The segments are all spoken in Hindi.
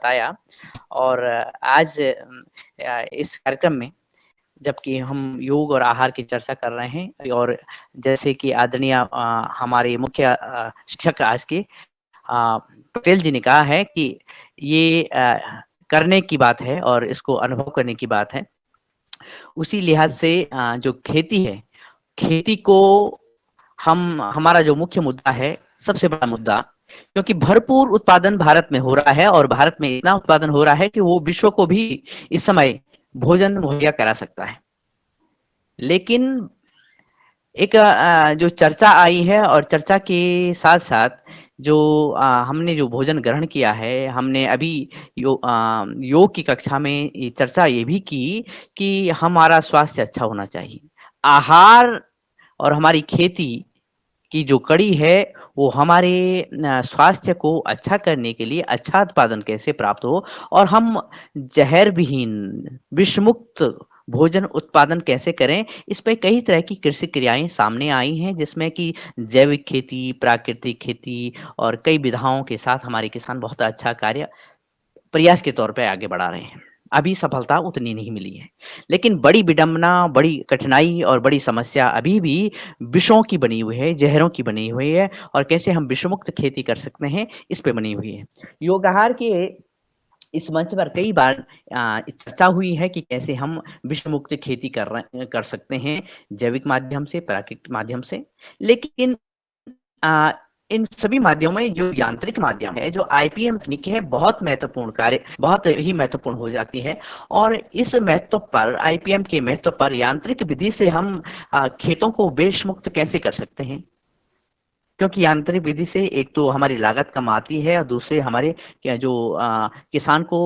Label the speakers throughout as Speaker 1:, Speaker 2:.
Speaker 1: बताया। और आज इस कार्यक्रम में जबकि हम योग और आहार की चर्चा कर रहे हैं और जैसे कि आदरणीय हमारे मुख्य शिक्षक आज के पटेल जी ने कहा है कि ये करने की बात है और इसको अनुभव करने की बात है। उसी लिहाज से जो खेती है, खेती को हमारा जो मुख्य मुद्दा है, सबसे बड़ा मुद्दा, क्योंकि भरपूर उत्पादन भारत में हो रहा है और भारत में इतना उत्पादन हो रहा है कि वो विश्व को भी इस समय भोजन मुहैया करा सकता है। लेकिन एक जो चर्चा आई है और चर्चा के साथ-साथ जो हमने जो भोजन ग्रहण किया है, हमने अभी योग की कक्षा में ये चर्चा ये भी की कि हमारा स्वास्थ्य अच्छा होना चाहिए। आहार और हमारी खेती की जो कड़ी है, वो हमारे स्वास्थ्य को अच्छा करने के लिए अच्छा उत्पादन कैसे प्राप्त हो और हम ज़हर विहीन, विषमुक्त भोजन उत्पादन कैसे करें, इस पे कई तरह की कृषि क्रियाएँ सामने आई हैं, जिसमें कि जैविक खेती, प्राकृतिक खेती और कई विधाओं के साथ हमारे किसान बहुत अच्छा कार्य प्रयास के तौर पे आगे बढ़ा रहे हैं। अभी सफलता उतनी नहीं मिली है। लेकिन बड़ी विडंबना, बड़ी कठिनाई और बड़ी समस्या अभी भी विषों की बनी हुई है, ज़हरों की बनी हुई है और कैसे हम विषमुक्त खेती कर सकते हैं, इस पे बनी हुई है। योगाहार के इस मंच पर कई बार चर्चा हुई है कि कैसे हम विषमुक्त खेती कर सकते हैं, जैविक माध्यम से, प्राकृतिक माध्यम से। लेकिन अ, इन सभी माध्यमों में जो यांत्रिक माध्यम है, जो आईपीएम तकनीक है, बहुत महत्वपूर्ण कार्य बहुत ही महत्वपूर्ण हो जाती है और इस महत्व पर आईपीएम के महत्व पर यांत्रिक विधि से हम खेतों को विषमुक्त कैसे कर सकते हैं? क्योंकि यांत्रिक विधि से एक तो हमारी लागत कम आती है और दूसरे हमारे क्या जो किसान को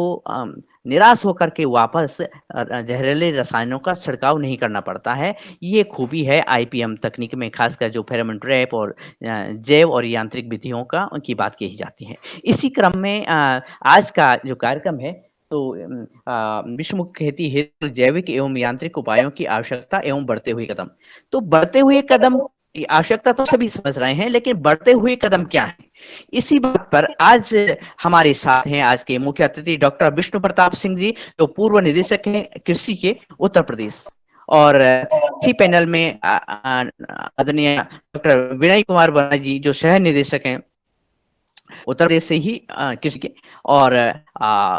Speaker 1: निराश होकर के वापस जहरीले रसायनों का छिड़काव नहीं करना पड़ता है। ये खूबी है आईपीएम तकनीक में, खासकर जो फेरोमोन ट्रैप और जैव और यांत्रिक विधियों का उनकी बात कही जाती है। इसी क्रम में आज का जो कार्यक्रम है तो विषमुक्त खेती हेतु जैविक एवं यांत्रिक उपायों की आवश्यकता एवं बढ़ते हुए कदम। तो बढ़ते हुए कदम की आवश्यकता तो सभी समझ रहे हैं, लेकिन बढ़ते हुए कदम क्या हैं? इसी बात पर आज हमारे साथ हैं आज के मुख्य अतिथि डॉक्टर विष्णु प्रताप सिंह जी, जो पूर्व निदेशक हैं कृषि के उत्तर प्रदेश। और इसी पैनल में आदरणीय डॉक्टर विनय कुमार वर्मा जी, जो सह निदेशक हैं उत्तर प्रदेश से ही कृषि के। और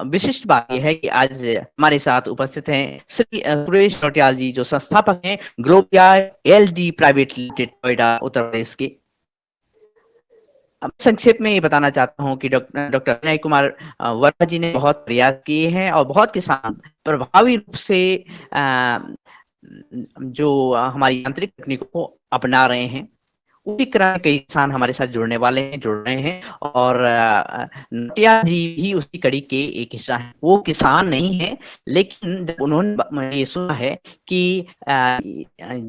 Speaker 1: विशिष्ट बात यह है कि आज हमारे साथ उपस्थित हैं श्री सुरेश नौटियाल जी, जो संस्थापक हैं ग्लोबिया LD private limited, Noida, Uttar Pradesh के। अब संक्षेप में ये बताना चाहता हूँ कि डॉक्टर विनय कुमार वर्मा जी ने बहुत प्रयास किए हैं और बहुत किसान प्रभावी रूप से अ, जो हमारी यांत्रिक तकनीकों को अपना रहे हैं। उसी क्रम में कई किसान हमारे साथ जुड़ने वाले हैं, जुड़ रहे हैं और नटियाल जी भी उसी कड़ी के एक हिस्सा हैं। वो किसान नहीं है, लेकिन जब उन्होंने ये सुना है कि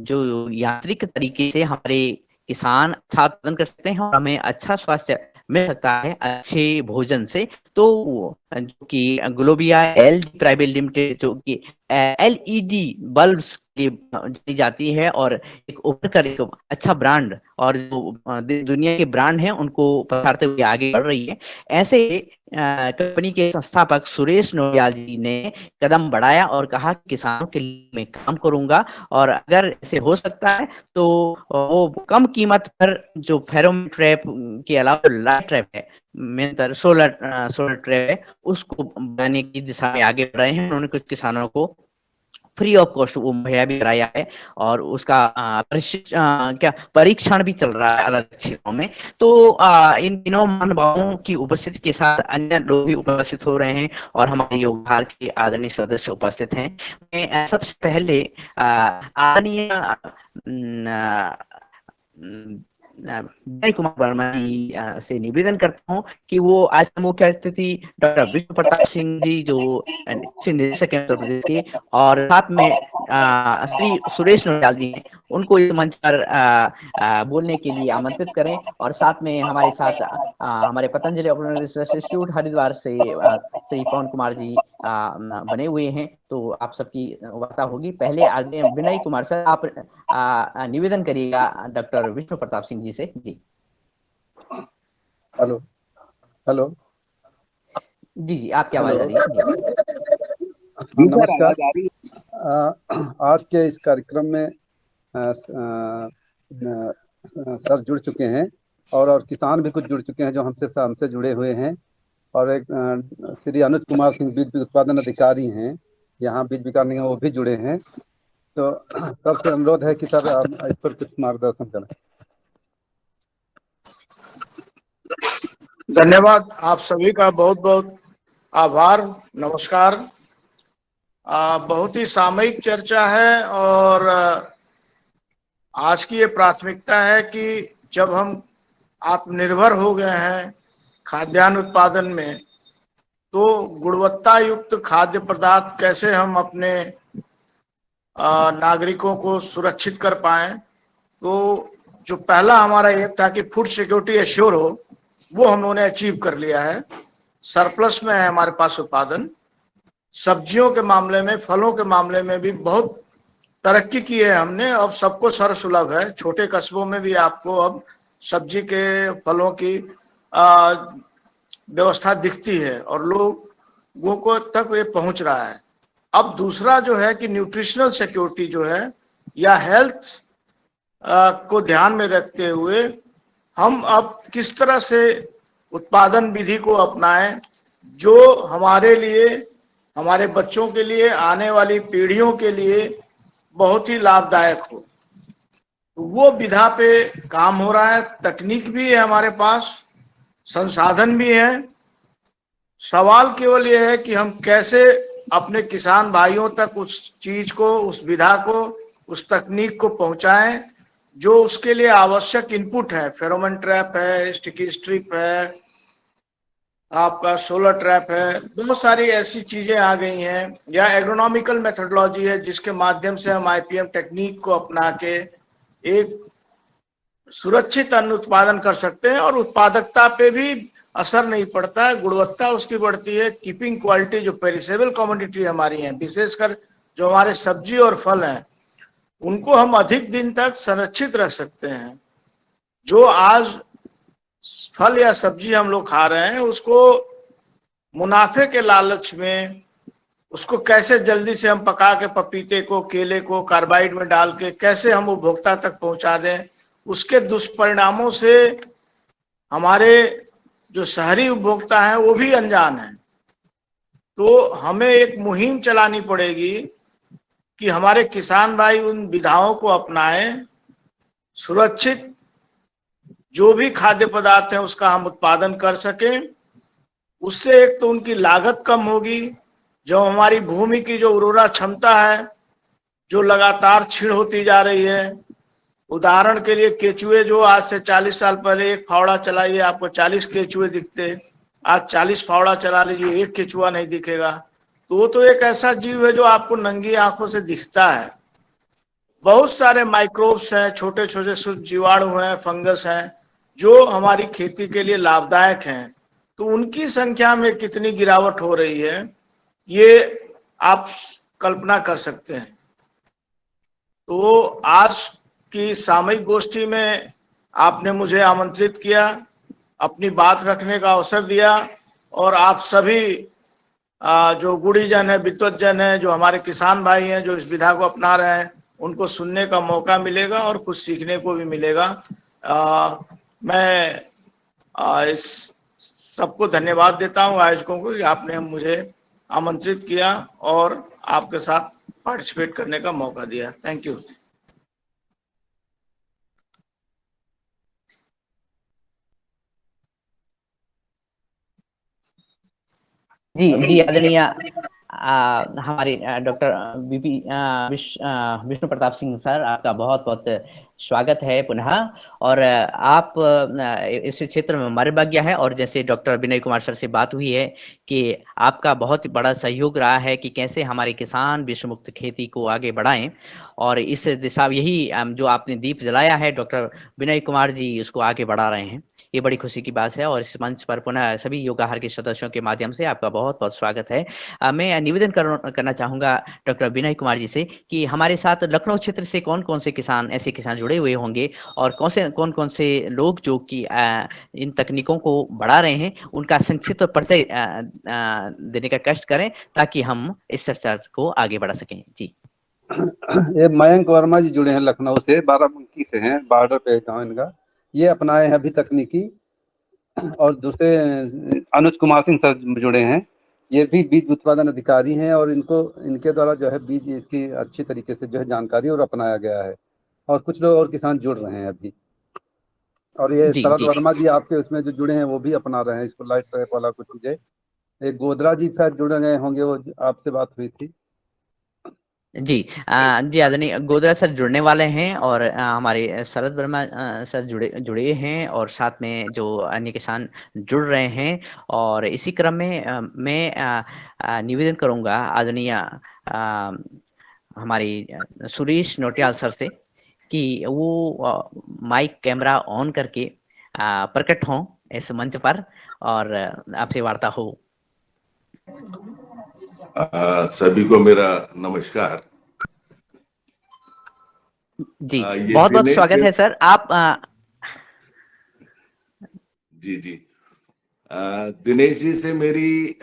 Speaker 1: जो यांत्रिक तरीके से हमारे किसान अच्छा उत्पादन कर सकते हैं और हमें अच्छा स्वास्थ्य मिल सकता है अच्छे भोजन से, तो जो कि ग्लोबिया एल प्राइवेट लिमिटेड, जो कि एलईडी बल्ब्स की जानी जाती है और एक उभर कर एक अच्छा ब्रांड और जो दुनिया के ब्रांड हैं उनको पछाड़ते हुए आगे बढ़ रही है। ऐसे कंपनी के संस्थापक सुरेश नोटियाल जी ने कदम बढ़ाया और कहा कि किसानों के लिए मैं काम करूंगा और अगर ऐसे हो सकता है तो वो कम कीमत पर जो फेरोमोन ट्रैप के अलावा लाइट ट्रैप है, मेन सोलर ट्रैप है, उसको बनाने की दिशा में आगे बढ़ रहे हैं। उन्होंने कुछ किसानों को फ्री ऑफ कॉस्ट वो मुहैया भी कराया है और उसका क्या परीक्षण भी चल रहा है अलग क्षेत्रों में। तो इन तीनों महानुभावों की उपस्थिति के साथ अन्य लोग भी उपस्थित हो रहे हैं और हमारे योगदान के आदरणीय सदस्य उपस्थित हैं। मैं सबसे पहले आदरणीय विनय कुमार वर्मा जी से निवेदन करता हूँ कि वो आज के मुख्य अतिथि डॉक्टर विष्णु प्रताप सिंह जी, जो कृषि निदेशक हैं उत्तर प्रदेश के, और साथ में श्री सुरेश नोटियाल जी हैं, उनको इस मंच पर बोलने के लिए आमंत्रित करें। और साथ में हमारे साथ हमारे Patanjali open research institute Haridwar से श्री पवन कुमार जी बने हुए हैं, तो आप सबकी वार्ता होगी। पहले आगे विनय कुमार सर, आप निवेदन करिएगा डॉक्टर विष्णु प्रताप सिंह जी से। जी
Speaker 2: हेलो हेलो
Speaker 1: जी जी, आपकी आवाज आ रही है जी।
Speaker 2: हाँ, नमस्कार। आज के इस कार्यक्रम में सर जुड़ चुके हैं और किसान भी कुछ जुड़ चुके हैं जो हमसे जुड़े हुए हैं। और एक श्री अनुज कुमार सिंह बीज उत्पादन अधिकारी हैं, यहाँ बीज विकास निगम, वो भी जुड़े हैं। तो सर से अनुरोध है कि सर आप इस पर कुछ मार्गदर्शन करें।
Speaker 3: धन्यवाद। आप सभी का बहुत बहुत आभार। नमस्कार। बहुत ही सामयिक चर्चा है और आज की ये प्राथमिकता है कि जब हम आत्मनिर्भर हो गए हैं खाद्यान्न उत्पादन में, तो गुणवत्ता युक्त खाद्य पदार्थ कैसे हम अपने नागरिकों को सुरक्षित कर पाएं। तो जो पहला हमारा एम था कि फूड सिक्योरिटी एश्योर हो, वो हम लोगों ने अचीव कर लिया है। सरप्लस में है हमारे पास उत्पादन। सब्जियों के मामले में, फलों के मामले में भी बहुत तरक्की की है हमने। अब सबको सर्वसुलभ है। छोटे कस्बों में भी आपको अब सब्जी के, फलों की व्यवस्था दिखती है और लोगों को तक ये पहुंच रहा है। अब दूसरा जो है कि न्यूट्रिशनल सिक्योरिटी जो है, या हेल्थ को ध्यान में रखते हुए हम अब किस तरह से उत्पादन विधि को अपनाएं जो हमारे लिए, हमारे बच्चों के लिए, आने वाली पीढ़ियों के लिए बहुत ही लाभदायक हो। तो वो विधा पे काम हो रहा है। तकनीक भी है हमारे पास, संसाधन भी है। सवाल केवल ये है कि हम कैसे अपने किसान भाइयों तक उस चीज को, उस विधा को, उस तकनीक को पहुंचाएं जो उसके लिए आवश्यक इनपुट है। फेरोमोन ट्रैप है, स्टिकी स्ट्रिप है, आपका सोलर ट्रैप है, बहुत सारी ऐसी चीजें आ गई हैं। या एग्रोनॉमिकल मेथोडोलॉजी है जिसके माध्यम से हम आईपीएम टेक्निक को अपना के एक सुरक्षित अन्न उत्पादन कर सकते हैं और उत्पादकता पे भी असर नहीं पड़ता है, गुणवत्ता उसकी बढ़ती है। कीपिंग क्वालिटी, जो पेरिसेबल कमोडिटी हमारी है, विशेषकर जो हमारे सब्जी और फल हैं, उनको हम अधिक दिन तक संरक्षित रख सकते हैं। जो आज फल या सब्जी हम लोग खा रहे हैं, उसको मुनाफे के लालच में उसको कैसे जल्दी से हम पका के, पपीते को, केले को कार्बाइड में डाल के कैसे हम उपभोक्ता तक पहुंचा दें, उसके दुष्परिणामों से हमारे जो शहरी उपभोक्ता हैं वो भी अनजान हैं। तो हमें एक मुहिम चलानी पड़ेगी कि हमारे किसान भाई उन विधाओं को अपनाएं। सुरक्षित जो भी खाद्य पदार्थ है उसका हम उत्पादन कर सकें। उससे एक तो उनकी लागत कम होगी, जो हमारी भूमि की जो उर्वरा क्षमता है जो लगातार क्षीण होती जा रही है। उदाहरण के लिए केचुए, जो आज से 40 साल पहले एक फावड़ा चलाइए आपको 40 केचुए दिखते, आज 40 फावड़ा चला लीजिए एक केचुआ नहीं दिखेगा। तो वो तो एक ऐसा जीव है जो आपको नंगी आंखों से दिखता है। बहुत सारे माइक्रोब्स हैं, छोटे छोटे सूक्ष्म जीवाणु हैं, फंगस हैं, जो हमारी खेती के लिए लाभदायक हैं। तो उनकी संख्या में कितनी गिरावट हो रही है, ये आप कल्पना कर सकते हैं। तो आज की सामयिक गोष्ठी में आपने मुझे आमंत्रित किया, अपनी बात रखने का अवसर दिया, और आप सभी जो गुणीजन है, विद्वतजन है, जो हमारे किसान भाई हैं जो इस विधा को अपना रहे हैं, उनको सुनने का मौका मिलेगा और कुछ सीखने को भी मिलेगा। मैं इस सबको धन्यवाद देता हूँ, आयोजकों को, कि आपने मुझे आमंत्रित किया और आपके साथ पार्टिसिपेट करने का मौका दिया। Thank you.
Speaker 1: जी जी, आदरणीय हमारे डॉक्टर विष्णु प्रताप सिंह सर, आपका बहुत बहुत स्वागत है पुनः। और आप इस क्षेत्र में मर्मज्ञ है, और जैसे डॉक्टर विनय कुमार सर से बात हुई है कि आपका बहुत बड़ा सहयोग रहा है कि कैसे हमारे किसान विषम मुक्त खेती को आगे बढ़ाएं, और इस दिशा, यही जो आपने दीप जलाया है डॉक्टर विनय कुमार जी उसको आगे बढ़ा रहे हैं। ये बड़ी खुशी की बात है और इस मंच पर पुनः सभी योग आहार के सदस्यों के माध्यम से आपका बहुत-बहुत स्वागत है। मैं निवेदन करना चाहूँगा डॉक्टर विनय कुमार जी से कि हमारे साथ लखनऊ क्षेत्र से कौन-कौन से किसान ऐसे किसान जुड़े हुए होंगे और कौन-कौन से लोग जो कि इन तकनीकों को बढ़ा रहे हैं, उनका संक्षिप्त परिचय देने का कष्ट करें ताकि हम इस चर्चा को आगे बढ़ा सकें। जी।
Speaker 2: ये मयंक वर्मा जी जुड़े हैं लखनऊ से, बाराबंकी से हैं, बॉर्डर पे गाँव इनका। ये अपनाए हैं अभी तकनीकी। और दूसरे अनुज कुमार सिंह सर जुड़े हैं, ये भी बीज उत्पादन अधिकारी हैं और इनके द्वारा जो है बीज इसकी अच्छी तरीके से जो है जानकारी और अपनाया गया है। और कुछ लोग और किसान जुड़ रहे हैं अभी। और ये
Speaker 1: जी,
Speaker 2: शरद
Speaker 1: जी।
Speaker 2: वर्मा जी आपके उसमें जो जुड़े हैं वो भी अपना रहे हैं इसको, लाइट ट्रैप वाला कुछ चीजें। एक गोदरा जी शायद जुड़ गए होंगे, वो आपसे बात हुई थी।
Speaker 1: जी जी आदरणीय गोदरा सर जुड़ने वाले हैं और हमारे शरद वर्मा सर जुड़े हैं और साथ में जो अन्य किसान जुड़ रहे हैं और इसी क्रम में मैं निवेदन करूंगा आदरणीय हमारी सुरेश नोटियाल सर से कि वो माइक कैमरा ऑन करके प्रकट हों इस मंच पर और आपसे वार्ता हो।
Speaker 4: सभी को मेरा नमस्कार।
Speaker 1: जी
Speaker 4: ये
Speaker 1: बहुत बहुत
Speaker 4: दिनेश
Speaker 1: स्वागत है सर। आप
Speaker 4: जी जी दिनेश जी से मेरी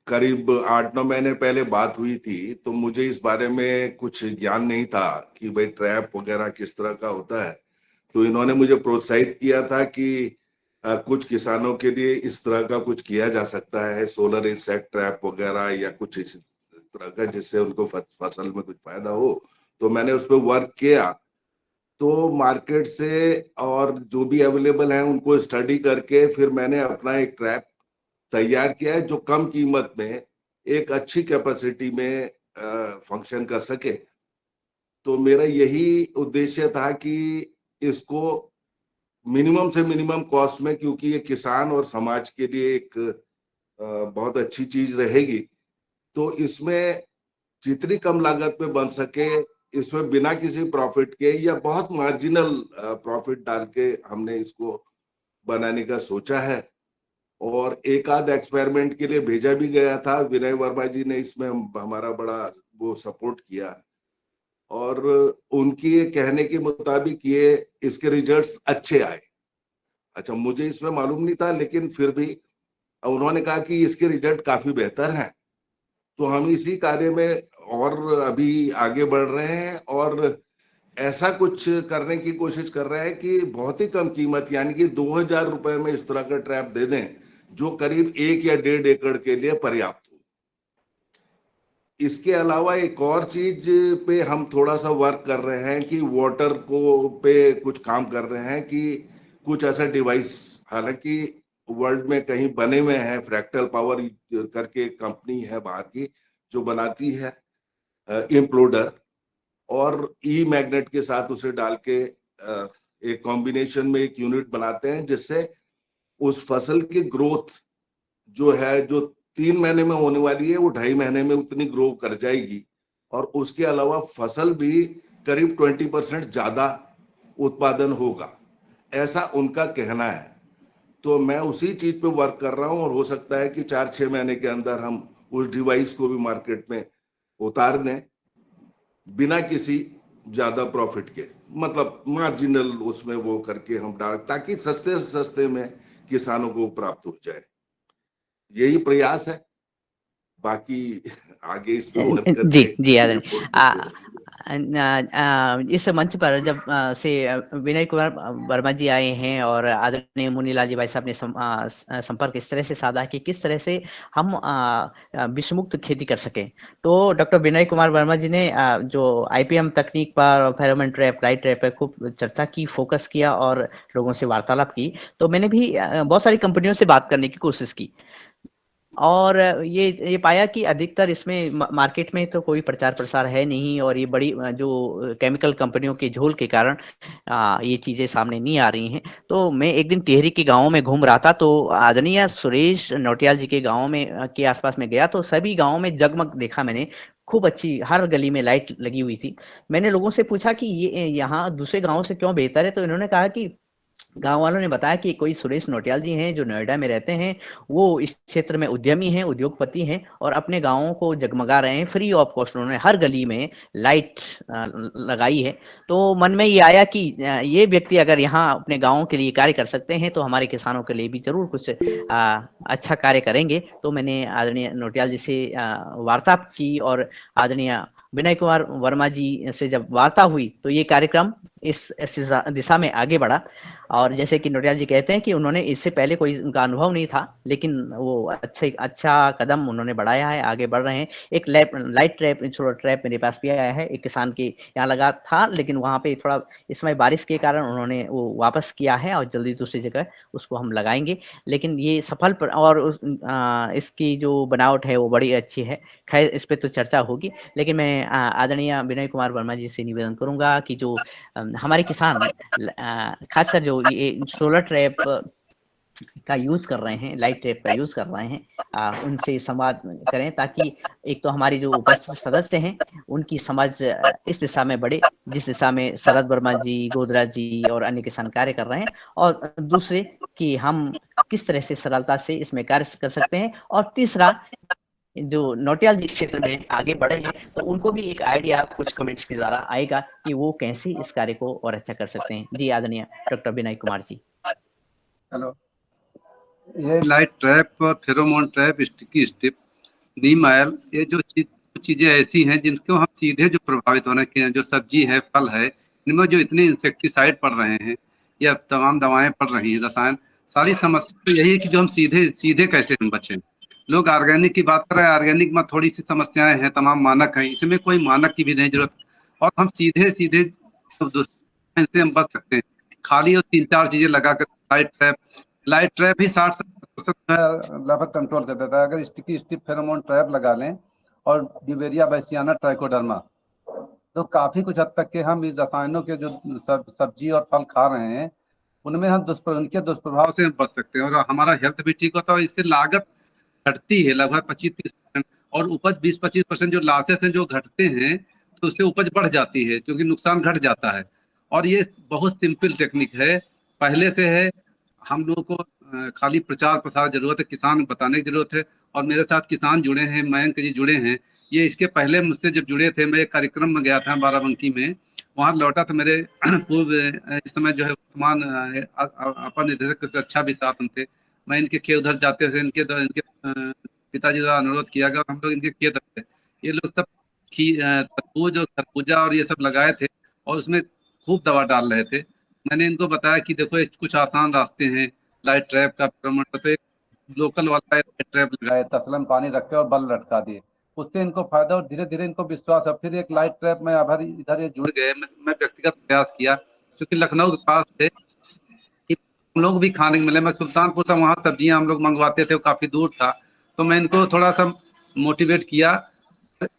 Speaker 4: करीब 8-9 महीने पहले बात हुई थी, तो मुझे इस बारे में कुछ ज्ञान नहीं था कि भाई ट्रैप वगैरह किस तरह का होता है। तो इन्होंने मुझे प्रोत्साहित किया था कि कुछ किसानों के लिए इस तरह का कुछ किया जा सकता है, सोलर इंसेक्ट ट्रैप वगैरह या कुछ इस तरह का, जिससे उनको फसल में कुछ फायदा हो। तो मैंने उस पर वर्क किया। तो मार्केट से और जो भी अवेलेबल है उनको स्टडी करके फिर मैंने अपना एक ट्रैप तैयार किया है जो कम कीमत में एक अच्छी कैपेसिटी में फंक्शन कर सके। तो मेरा यही उद्देश्य था कि इसको मिनिमम से मिनिमम कॉस्ट में, क्योंकि ये किसान और समाज के लिए एक बहुत अच्छी चीज रहेगी, तो इसमें जितनी कम लागत में बन सके, इसमें बिना किसी प्रॉफिट के या बहुत मार्जिनल प्रॉफिट डाल के हमने इसको बनाने का सोचा है। और एक आध एक्सपेरिमेंट के लिए भेजा भी गया था। विनय वर्मा जी ने इसमें हमारा बड़ा वो सपोर्ट किया और उनके कहने के मुताबिक ये इसके रिजल्ट्स अच्छे आए। अच्छा, मुझे इसमें मालूम नहीं था, लेकिन फिर भी उन्होंने कहा कि इसके रिजल्ट काफी बेहतर हैं। तो हम इसी कार्य में और अभी आगे बढ़ रहे हैं और ऐसा कुछ करने की कोशिश कर रहे हैं कि बहुत ही कम कीमत, यानी कि 2000 रुपए में इस तरह का ट्रैप दे दें जो करीब 1 या 1.5 एकड़ के लिए पर्याप्त हो। इसके अलावा एक और चीज पे हम थोड़ा सा वर्क कर रहे हैं कि वाटर को पे कुछ काम कर रहे हैं कि कुछ ऐसा डिवाइस, हालांकि वर्ल्ड में कहीं बने हुए हैं, फ्रैक्टल पावर करके कंपनी है बाहर की जो बनाती है इम्प्लोडर, और ई मैग्नेट के साथ उसे डाल के एक कॉम्बिनेशन में एक यूनिट बनाते हैं जिससे उस फसल की ग्रोथ जो है, जो 3 महीने में होने वाली है, वो 2.5 महीने में उतनी ग्रो कर जाएगी। और उसके अलावा फसल भी करीब 20% ज्यादा उत्पादन होगा, ऐसा उनका कहना है। तो मैं उसी चीज पे वर्क कर रहा हूं और हो सकता है कि 4-6 महीने के अंदर हम उस डिवाइस को भी मार्केट में उतार दें बिना किसी ज्यादा प्रॉफिट के, मतलब मार्जिनल उसमें वो करके हम डाल, ताकि सस्ते से सस्ते में किसानों को प्राप्त हो जाए। यही प्रयास है। बाकी आगे इस पे वर्क
Speaker 1: जी
Speaker 4: करके
Speaker 1: जी आदरणीय
Speaker 4: रिपोर्ट देते रहेंगे।
Speaker 1: इस मंच पर जब से विनय कुमार वर्मा जी आए हैं और आदरणीय मुनीलाल जी भाई साहब ने संपर्क इस तरह से साधा कि किस तरह से हम विषमुक्त खेती कर सकें, तो डॉक्टर विनय कुमार वर्मा जी ने जो आईपीएम तकनीक पर, फेरोमोन ट्रैप, लाइट ट्रैप पर खूब चर्चा की, फोकस किया और लोगों से वार्तालाप की। तो मैंने भी बहुत सारी कंपनियों से बात करने की कोशिश की और ये पाया कि अधिकतर इसमें मार्केट में तो कोई प्रचार प्रसार है नहीं और ये बड़ी जो केमिकल कंपनियों के झोल के कारण ये चीजें सामने नहीं आ रही हैं। तो मैं एक दिन टिहरी के गांव में घूम रहा था, तो आदरणीय सुरेश नौटियाल जी के गांव में के आसपास में गया, तो सभी गांवों में जगमग देखा मैंने, खूब अच्छी हर गली में लाइट लगी हुई थी। मैंने लोगों से पूछा कि ये यहाँ दूसरे गाँव से क्यों बेहतर है, तो इन्होंने कहा कि गांव वालों ने बताया कि कोई सुरेश नौटियाल जी हैं जो नोएडा में रहते हैं, वो इस क्षेत्र में उद्यमी हैं, उद्योगपति हैं और अपने गाँवों को जगमगा रहे हैं। फ्री ऑफ कॉस्ट उन्होंने हर गली में लाइट लगाई है। तो मन में ये आया कि ये व्यक्ति अगर यहाँ अपने गाँव के लिए कार्य कर सकते हैं तो हमारे किसानों के लिए भी ज़रूर कुछ अच्छा कार्य करेंगे। तो मैंने आदरणीय नौटियाल जी से वार्तालाप की और आदरणीय विनय कुमार वर्मा जी से जब वार्ता हुई तो ये कार्यक्रम इस दिशा में आगे बढ़ा। और जैसे कि नौटियाल जी कहते हैं कि उन्होंने इससे पहले कोई उनका अनुभव नहीं था, लेकिन वो अच्छा कदम उन्होंने बढ़ाया है, आगे बढ़ रहे हैं। एक लाइट ट्रैप सोलर ट्रैप मेरे पास भी आया है, एक किसान के यहाँ लगा था, लेकिन वहाँ पे थोड़ा इस समय बारिश के कारण उन्होंने वो वापस किया है और जल्दी दूसरी जगह उसको हम लगाएंगे। लेकिन ये सफल और इसकी जो बनावट है वो बड़ी अच्छी है। खैर इस पर तो चर्चा होगी, लेकिन मैं आदरणीय विनय कुमार वर्मा जी से निवेदन करूंगा कि जो हमारे किसान खासकर जो ये सोलर ट्रैप का यूज कर रहे हैं, लाइट ट्रैप का यूज कर रहे हैं, उनसे संवाद करें ताकि एक तो हमारे जो उपस्थित सदस्य हैं उनकी समझ इस दिशा में बढ़े जिस दिशा में शरद वर्मा जी, गोदरा जी और अन्य किसान कार्य कर रहे हैं, और दूसरे कि हम किस तरह से सरलता से इसमें कार्य कर सकते हैं, और तीसरा जो नौटियाल जी क्षेत्र में आगे बढ़े हैं तो उनको भी एक आइडिया कुछ कमेंट्स के द्वारा आएगा कि वो कैसे इस कार्य को और अच्छा कर सकते हैं। जी आदरणीय डॉक्टर विनय कुमार जी।
Speaker 2: हेलो, ये लाइट ट्रैप और फेरोमोन ट्रैप, स्टिकी स्टिप, नीम ऑयल, ये जो चीजें ऐसी हैं जिनको हम सीधे जो प्रभावित होने के जो सब्जी है, फल है, इनमें जो इतने इंसेक्टिसाइड पड़ रहे हैं या तमाम दवाएं पड़ रही हैं, रसायन, सारी समस्या तो यही है कि जो हम सीधे कैसे हम बचें। लोग ऑर्गेनिक की बात कर रहे हैं, ऑर्गेनिक में थोड़ी सी समस्याएं हैं, तमाम मानक हैं, इसमें कोई मानक की भी नहीं जरूरत, और हम सीधे से हम बच सकते हैं खाली और 3-4 चीजें लगा कर। लाइट ट्रैप ही 60% लगभग कंट्रोल कर देता है। अगर स्टिकी स्टिप फेरोमोन ट्रैप लगा लें और ब्यूवेरिया बैसियाना ट्राइकोडर्मा, तो काफी कुछ हद तक के हम इस रसायनों के जो सब्जी और फल खा रहे हैं उनमें हम उनके दुष्प्रभाव से हम बच सकते हैं और हमारा हेल्थ भी ठीक होता है। और इससे लागत घटती है लगभग 25-30%, और उपज 20-25% जो लॉसेस हैं जो घटते हैं तो उससे उपज बढ़ जाती है क्योंकि नुकसान घट जाता है। और ये बहुत सिंपल टेक्निक है, पहले से है, हम लोगों को खाली प्रचार प्रसार जरूरत है, किसान बताने की जरूरत है। और मेरे साथ किसान जुड़े हैं, मयंक जी जुड़े हैं, ये इसके पहले मुझसे जब जुड़े थे, मैं एक कार्यक्रम में गया था बाराबंकी में, वहाँ लौटा तो मेरे पूर्व इस समय जो है वर्तमान अपर निदेशक से अच्छा भी साथ थे। मैं इनके खेत उधर जाते थे, इनके पिताजी द्वारा अनुरोध किया गया, हम लोग इनके खेत थे, ये लोग सब तरबूज और खरबूजा और ये सब लगाए थे और उसमें खूब दवा डाल रहे थे। मैंने इनको बताया कि देखो कुछ आसान रास्ते हैं, लाइट ट्रैप का प्रमोट पे लोकल वाला लाइट ट्रैप लगाए, तसलन पानी रखे और बल्ब लटका दिए, उससे इनको फायदा और धीरे धीरे इनको विश्वास है। फिर एक लाइट ट्रैप में अभर इधर ये जुड़ गए, मैं व्यक्तिगत प्रयास किया क्योंकि लखनऊ के पास थे, हम लोग भी खाने को मिले। मैं सुल्तानपुर था, वहाँ सब्जियां हम लोग मंगवाते थे, वो काफी दूर था, तो मैं इनको थोड़ा सा मोटिवेट किया,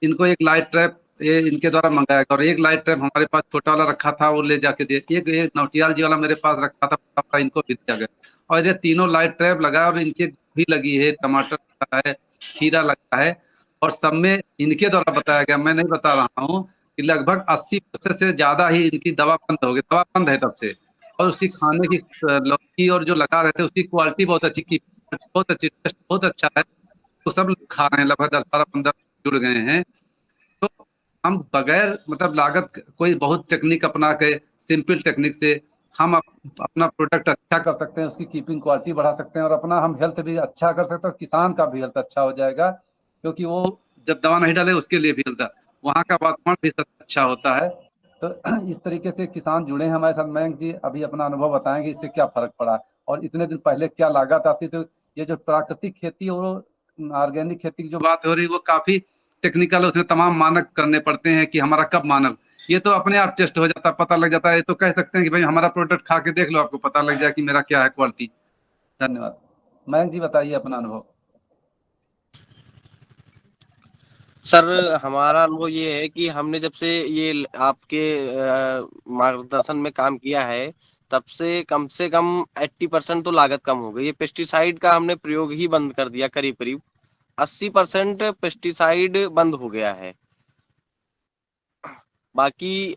Speaker 2: इनको एक लाइट ट्रैप ये इनके द्वारा मंगाया। और एक लाइट ट्रैप हमारे पास छोटा वाला रखा था, वो ले जाके दे, एक नौटियाल जी वाला मेरे पास रखा था, इनको भी दिया गया। और ये तीनों लाइट ट्रैप लगा और इनके भी लगी है, टमाटर लगा है, खीरा लगा है, और सब में इनके द्वारा बताया गया, मैं नहीं बता रहा हूँ, कि लगभग 80% से ज्यादा ही इनकी दवा बंद हो गई, दवा बंद है तब से। और उसकी खाने की लौकी और जो लगा रहे थे उसकी क्वालिटी बहुत अच्छी की, बहुत अच्छी, टेस्ट बहुत अच्छा है, तो सब लोग खा रहे हैं, लगभग 10-12-15 जुड़ गए हैं। तो हम बगैर मतलब लागत कोई बहुत टेक्निक अपना के सिंपल टेक्निक से हम अपना प्रोडक्ट अच्छा कर सकते हैं, उसकी कीपिंग क्वालिटी बढ़ा सकते हैं और अपना हम हेल्थ भी अच्छा कर सकते हैं, और किसान का भी हेल्थ अच्छा हो जाएगा क्योंकि वो जब दवा नहीं डाले उसके लिए भी हेल्थ, वहाँ का वातावरण भी सब अच्छा होता है। तो इस तरीके से किसान जुड़े हैं हमारे साथ। मयंक जी अभी अपना अनुभव बताएंगे इससे क्या फर्क पड़ा और इतने दिन पहले क्या लागत आती। तो ये जो प्राकृतिक खेती और ऑर्गेनिक खेती की जो बात हो रही है वो काफी टेक्निकल, उसमें तमाम मानक करने पड़ते हैं कि हमारा कब मानक, ये तो अपने आप टेस्ट हो जाता है, पता लग जाता है। ये तो कह सकते हैं कि भाई हमारा प्रोडक्ट खा के देख लो, आपको पता लग जाए कि मेरा क्या है क्वालिटी। धन्यवाद। मयंक जी बताइए अपना अनुभव।
Speaker 5: सर हमारा अनुभव ये है कि हमने जब से ये आपके मार्गदर्शन में काम किया है तब से कम 80% तो लागत कम हो गई। ये पेस्टिसाइड का हमने प्रयोग ही बंद कर दिया, करीब करीब 80% पेस्टिसाइड बंद हो गया है। बाकी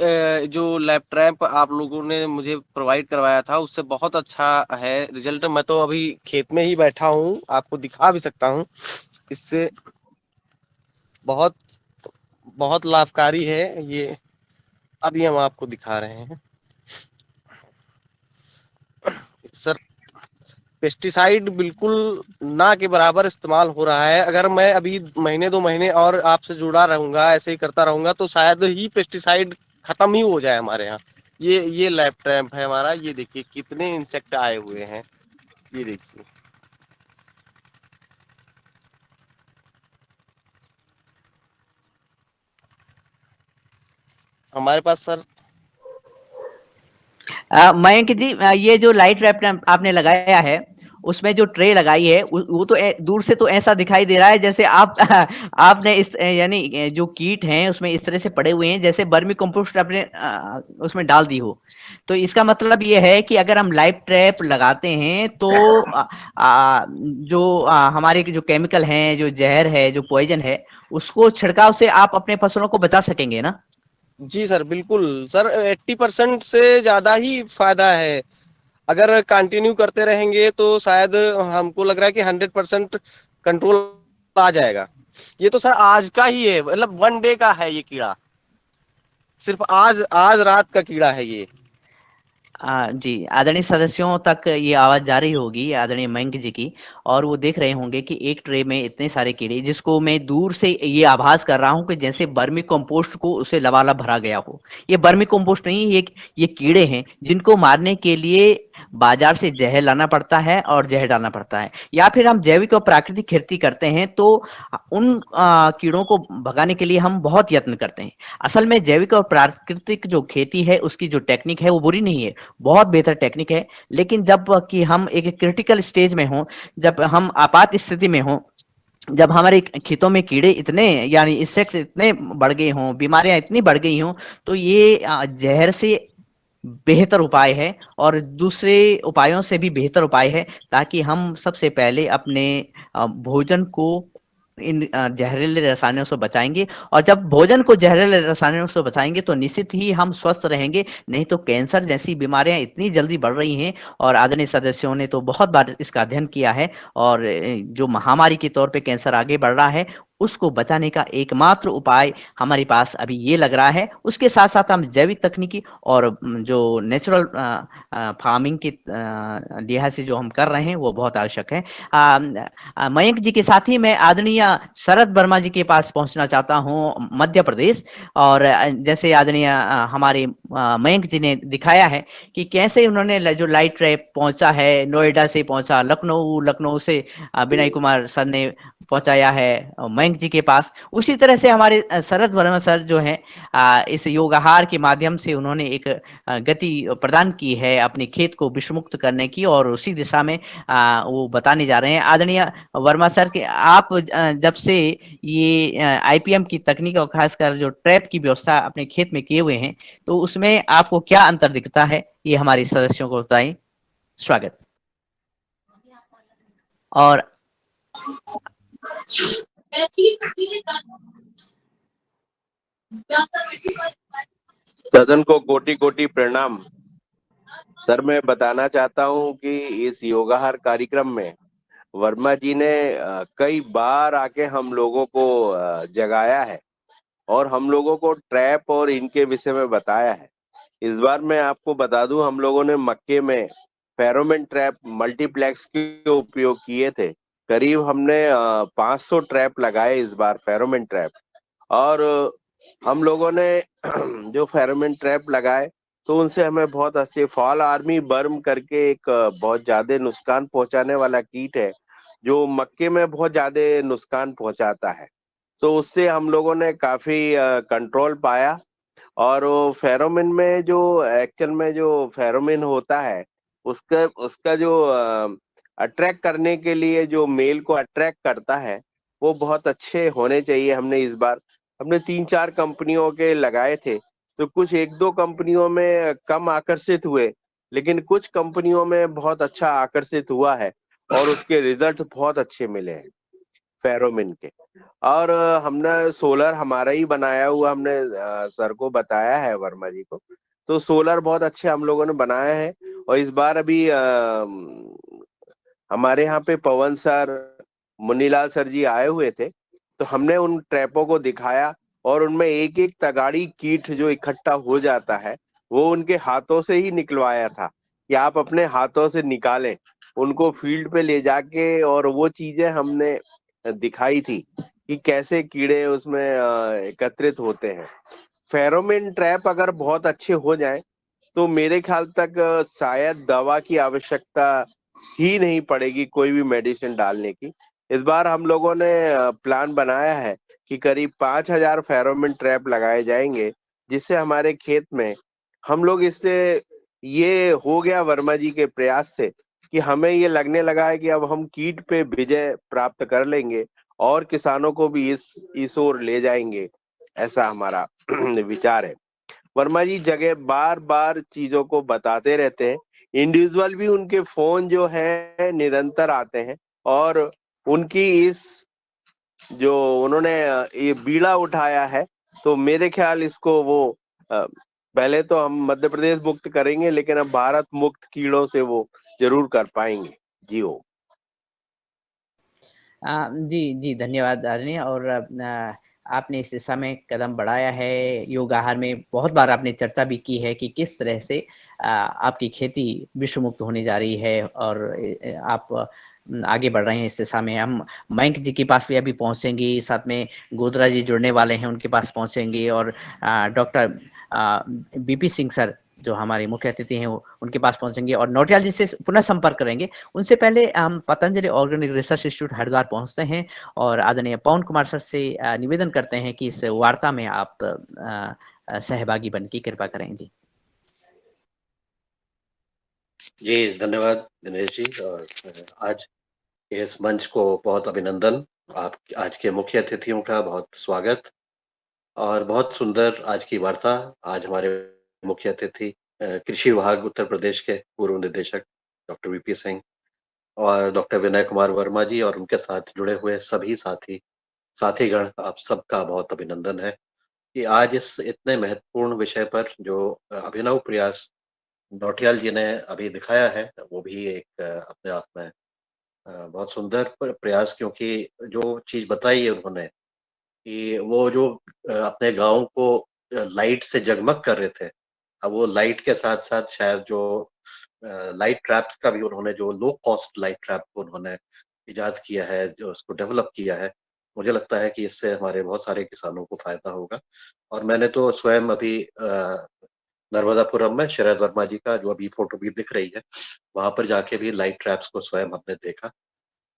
Speaker 5: जो लैब ट्रैप आप लोगों ने मुझे प्रोवाइड करवाया था उससे बहुत अच्छा है रिजल्ट। मैं तो अभी खेत में ही बैठा हूँ, आपको दिखा भी सकता हूँ। इससे बहुत बहुत लाभकारी है ये, अभी हम आपको दिखा रहे हैं सर। पेस्टिसाइड बिल्कुल ना के बराबर इस्तेमाल हो रहा है। अगर मैं अभी महीने 2 महीने और आपसे जुड़ा रहूंगा, ऐसे ही करता रहूंगा, तो शायद ही पेस्टिसाइड खत्म ही हो जाए हमारे यहाँ। ये लैब ट्रैप है हमारा। ये देखिए कितने इंसेक्ट आए हुए हैं, ये देखिए। हमारे पास सर
Speaker 1: मयंक जी, ये जो लाइट रैप आपने लगाया है उसमें जो ट्रे लगाई है वो तो दूर से तो ऐसा दिखाई दे रहा है जैसे आप आपने इस यानी जो कीट हैं उसमें इस तरह से पड़े हुए हैं जैसे वर्मी कंपोस्ट आपने उसमें डाल दी हो। तो इसका मतलब ये है कि अगर हम लाइट ट्रैप लगाते हैं तो जो हमारे जो केमिकल हैं, जो जहर है, जो पॉइजन है, उसको छिड़काव से आप अपने फसलों को बचा सकेंगे ना?
Speaker 5: जी सर, बिल्कुल सर। 80% से ज्यादा ही फायदा है। अगर कंटिन्यू करते रहेंगे तो शायद हमको लग रहा है कि 100% कंट्रोल आ जाएगा। ये तो सर आज का ही है, मतलब 1 डे का है ये कीड़ा। सिर्फ आज आज रात का कीड़ा है ये।
Speaker 1: जी, आदरणीय सदस्यों तक ये आवाज़ जा रही होगी आदरणीय मयंक जी की, और वो देख रहे होंगे कि एक ट्रे में इतने सारे कीड़े, जिसको मैं दूर से ये आभास कर रहा हूँ कि जैसे वर्मी कंपोस्ट को उसे लबालब भरा गया हो। ये वर्मी कंपोस्ट नहीं, ये कीड़े हैं जिनको मारने के लिए बाजार से जहर लाना पड़ता है और जहर डालना पड़ता है, या फिर हम जैविक और प्राकृतिक खेती करते हैं तो उन कीड़ों को भगाने के लिए हम बहुत यत्न करते हैं। असल में जैविक और प्राकृतिक जो खेती है उसकी जो टेक्निक है वो बुरी नहीं है, बहुत बेहतर टेक्निक है। लेकिन जब कि हम एक क्रिटिकल स्टेज में हों, जब हम आपात स्थिति में हों, जब हमारे खेतों में कीड़े इतने यानी इंसेक्ट इतने बढ़ गए हों, बीमारियां इतनी बढ़ गई हों, तो ये जहर से बेहतर उपाय है और दूसरे उपायों से भी बेहतर उपाय है, ताकि हम सबसे पहले अपने भोजन को इन जहरीले रसायनों से बचाएंगे। और जब भोजन को जहरीले रसायनों से बचाएंगे तो निश्चित ही हम स्वस्थ रहेंगे। नहीं तो कैंसर जैसी बीमारियां इतनी जल्दी बढ़ रही हैं, और आदरणीय सदस्यों ने तो बहुत बार इसका अध्ययन किया है, और जो महामारी के तौर पे कैंसर आगे बढ़ रहा है उसको बचाने का एकमात्र उपाय हमारे पास अभी ये लग रहा है। उसके साथ साथ हम जैविक तकनीकी और जो नेचुरल फार्मिंग के लिहाज से जो हम कर रहे हैं वो बहुत आवश्यक है। मयंक जी के साथ ही मैं आदरणीय शरद वर्मा जी के पास पहुंचना चाहता हूं, मध्य प्रदेश। और जैसे आदरणीय हमारे मयंक जी ने दिखाया है कि कैसे उन्होंने जो लाइट ट्रैप पहुंचा है, नोएडा से पहुंचा, लखनऊ, लखनऊ से विनय कुमार सर ने पहुंचाया है मयंक जी के पास। उसी तरह से हमारे शरद वर्मा सर जो है इस योगाहार के माध्यम से उन्होंने एक गति प्रदान की है अपने खेत को विषमुक्त करने की, और उसी दिशा में वो बताने जा रहे हैं। आदरणीय वर्मा सर के आप जब से ये आईपीएम की तकनीक और खासकर जो ट्रैप की व्यवस्था अपने खेत में किए हुए हैं, तो उसमें आपको क्या अंतर दिखता है, ये हमारे सदस्यों को बताएं। स्वागत। और
Speaker 6: सदन को कोटि कोटि प्रणाम। सर, मैं बताना चाहता हूं कि इस योगाहार कार्यक्रम में वर्मा जी ने कई बार आके हम लोगों को जगाया है और हम लोगों को ट्रैप और इनके विषय में बताया है। इस बार मैं आपको बता दूं, हम लोगों ने मक्के में फेरोमोन ट्रैप मल्टीप्लेक्स के उपयोग किए थे। करीब हमने 500 ट्रैप लगाए इस बार, फेरोमोन ट्रैप। और हम लोगों ने जो फेरोमोन ट्रैप लगाए तो उनसे हमें बहुत अच्छे फॉल आर्मी वर्म करके एक बहुत ज्यादा नुकसान पहुंचाने वाला कीट है जो मक्के में बहुत ज्यादा नुकसान पहुंचाता है। तो उससे हम लोगों ने काफी कंट्रोल पाया। और वो फेरोमोन में जो एक्चुअल में जो फेरोमोन होता है उसका उसका जो अट्रैक्ट करने के लिए जो मेल को अट्रैक्ट करता है वो बहुत अच्छे होने चाहिए। हमने 3-4 कंपनियों के लगाए थे, तो कुछ 1-2 कंपनियों में कम आकर्षित हुए, लेकिन कुछ कंपनियों में बहुत अच्छा आकर्षित हुआ है और उसके रिजल्ट बहुत अच्छे मिले हैं। फेरोमिन के। और हमने सोलर हमारा ही बनाया हुआ, हमने सर को बताया है, वर्मा जी को। तो सोलर बहुत अच्छे हम लोगों ने बनाए हैं। और इस बार अभी हमारे यहाँ पे पवन सर, मुन्नीलाल सर जी आए हुए थे, तो हमने उन ट्रैपों को दिखाया और उनमें एक एक तगाड़ी कीट जो इकट्ठा हो जाता है वो उनके हाथों से ही निकलवाया था कि आप अपने हाथों से निकालें, उनको फील्ड पे ले जाके। और वो चीजें हमने दिखाई थी कि कैसे कीड़े उसमें एकत्रित होते हैं। फेरोमिन ट्रैप अगर बहुत अच्छे हो जाए तो मेरे ख्याल तक शायद दवा की आवश्यकता ही नहीं पड़ेगी कोई भी मेडिसिन डालने की। इस बार हम लोगों ने प्लान बनाया है कि करीब 5,000 फेरोमिन ट्रैप लगाए जाएंगे, जिससे हमारे खेत में हम लोग इससे ये हो गया वर्मा जी के प्रयास से कि हमें ये लगने लगा है कि अब हम कीट पे विजय प्राप्त कर लेंगे और किसानों को भी इस ओर ले जाएंगे, ऐसा हमारा विचार है। वर्मा जी जगह बार बार चीजों को बताते रहते हैं। इंडिविजुअल भी उनके फोन जो है निरंतर आते हैं और उनकी इस जो उन्होंने ये बीड़ा उठाया है, तो मेरे ख्याल इसको वो पहले तो हम मध्य प्रदेश मुक्त करेंगे, लेकिन अब भारत मुक्त कीड़ों से वो जरूर कर पाएंगे। जी हो।
Speaker 1: जी, जी, धन्यवाद आदरणीय। और आपने इस दिशा में कदम बढ़ाया है। योग आहार में बहुत बार आपने चर्चा भी की है कि किस तरह से आपकी खेती विश्व मुक्त होने जा रही है और आप आगे बढ़ रहे हैं इस दिशा में। हम मयंक जी के पास भी अभी पहुँचेंगे, साथ में गोदरा जी जुड़ने वाले हैं, उनके पास पहुँचेंगे और डॉक्टर बीपी सिंह सर जो हमारे मुख्य अतिथि हैं, वो उनके पास पहुँचेंगे और नौटियाल जी से पुनः संपर्क करेंगे। उनसे पहले हम Patanjali organic research institute Haridwar पहुंचते हैं और आदरणीय पवन कुमार सर से निवेदन करते हैं कि इस वार्ता में आप सहभागी बन की कृपा करें। जी
Speaker 7: जी, धन्यवाद दिनेश जी। और आज इस मंच को बहुत अभिनंदन। आप आज के मुख्य अतिथियों का बहुत स्वागत और बहुत सुंदर आज की वार्ता। आज हमारे मुख्य अतिथि कृषि विभाग उत्तर प्रदेश के पूर्व निदेशक डॉक्टर वीपी सिंह और डॉक्टर विनय कुमार वर्मा जी और उनके साथ जुड़े हुए सभी साथीगण, आप सबका बहुत अभिनंदन है कि आज इस इतने महत्वपूर्ण विषय पर जो अभिनव प्रयास नौटियाल जी ने अभी दिखाया है, वो भी एक अपने आप में बहुत सुंदर प्रयास। क्योंकि जो चीज बताई है उन्होंने कि वो जो अपने गांव को लाइट से जगमग कर रहे थे, अब वो लाइट के साथ साथ शायद जो लाइट ट्रैप्स का भी उन्होंने, जो लो कॉस्ट लाइट ट्रैप को उन्होंने इजाद किया है, जो उसको डेवलप किया है, मुझे लगता है कि इससे हमारे बहुत सारे किसानों को फायदा होगा। और मैंने तो स्वयं अभी नर्मदापुरम में शरद वर्मा जी का जो अभी फोटो भी दिख रही है, वहां पर जाके भी लाइट ट्रैप्स को स्वयं हमने देखा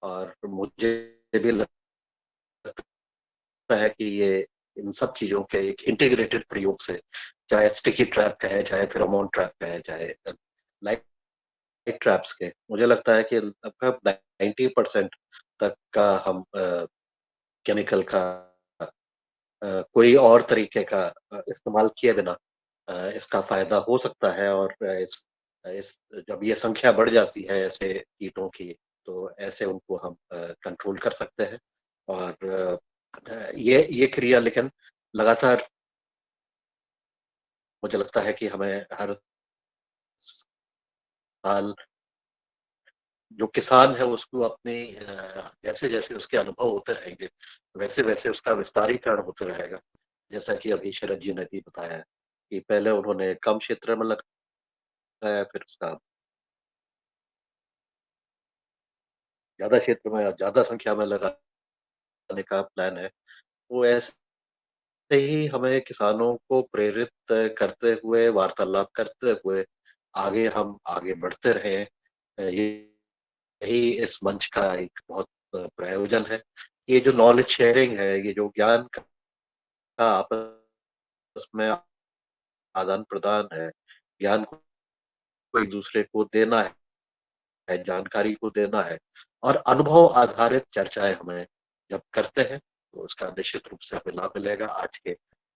Speaker 7: और मुझे भी लगता है कि ये इन सब चीजों के एक इंटीग्रेटेड प्रयोग से, चाहे स्टिकी ट्रैप कहे, चाहे फेरोमोन ट्रैप कहे, चाहे लाइट ट्रैप्स के, मुझे लगता है कि लगभग 90% तक का हम केमिकल का कोई और तरीके का इस्तेमाल किए बिना इसका फायदा हो सकता है। और इस जब ये संख्या बढ़ जाती है ऐसे कीटों की, तो ऐसे उनको हम कंट्रोल कर सकते हैं। और ये क्रिया लेकिन लगातार, मुझे लगता है कि हमें हर साल जो किसान है उसको अपने जैसे जैसे उसके अनुभव होते रहेंगे, वैसे वैसे उसका विस्तारीकरण होते रहेगा। जैसा कि अभी शरद जी ने भी बताया कि पहले उन्होंने कम क्षेत्र में लगाया, फिर उसका ज्यादा क्षेत्र में, ज्यादा संख्या में लगाने का प्लान है। वो ऐसे ही हमें किसानों को प्रेरित करते हुए, वार्तालाप करते हुए हम आगे बढ़ते रहे। ये यही इस मंच का एक बहुत प्रयोजन है। ये जो नॉलेज शेयरिंग है, ये जो ज्ञान का आपस में आदान प्रदान है, ज्ञान को एक दूसरे को देना है, जानकारी को देना है और अनुभव आधारित चर्चाएं हमें जब करते हैं, तो उसका निश्चित रूप से हमें लाभ मिलेगा। आज के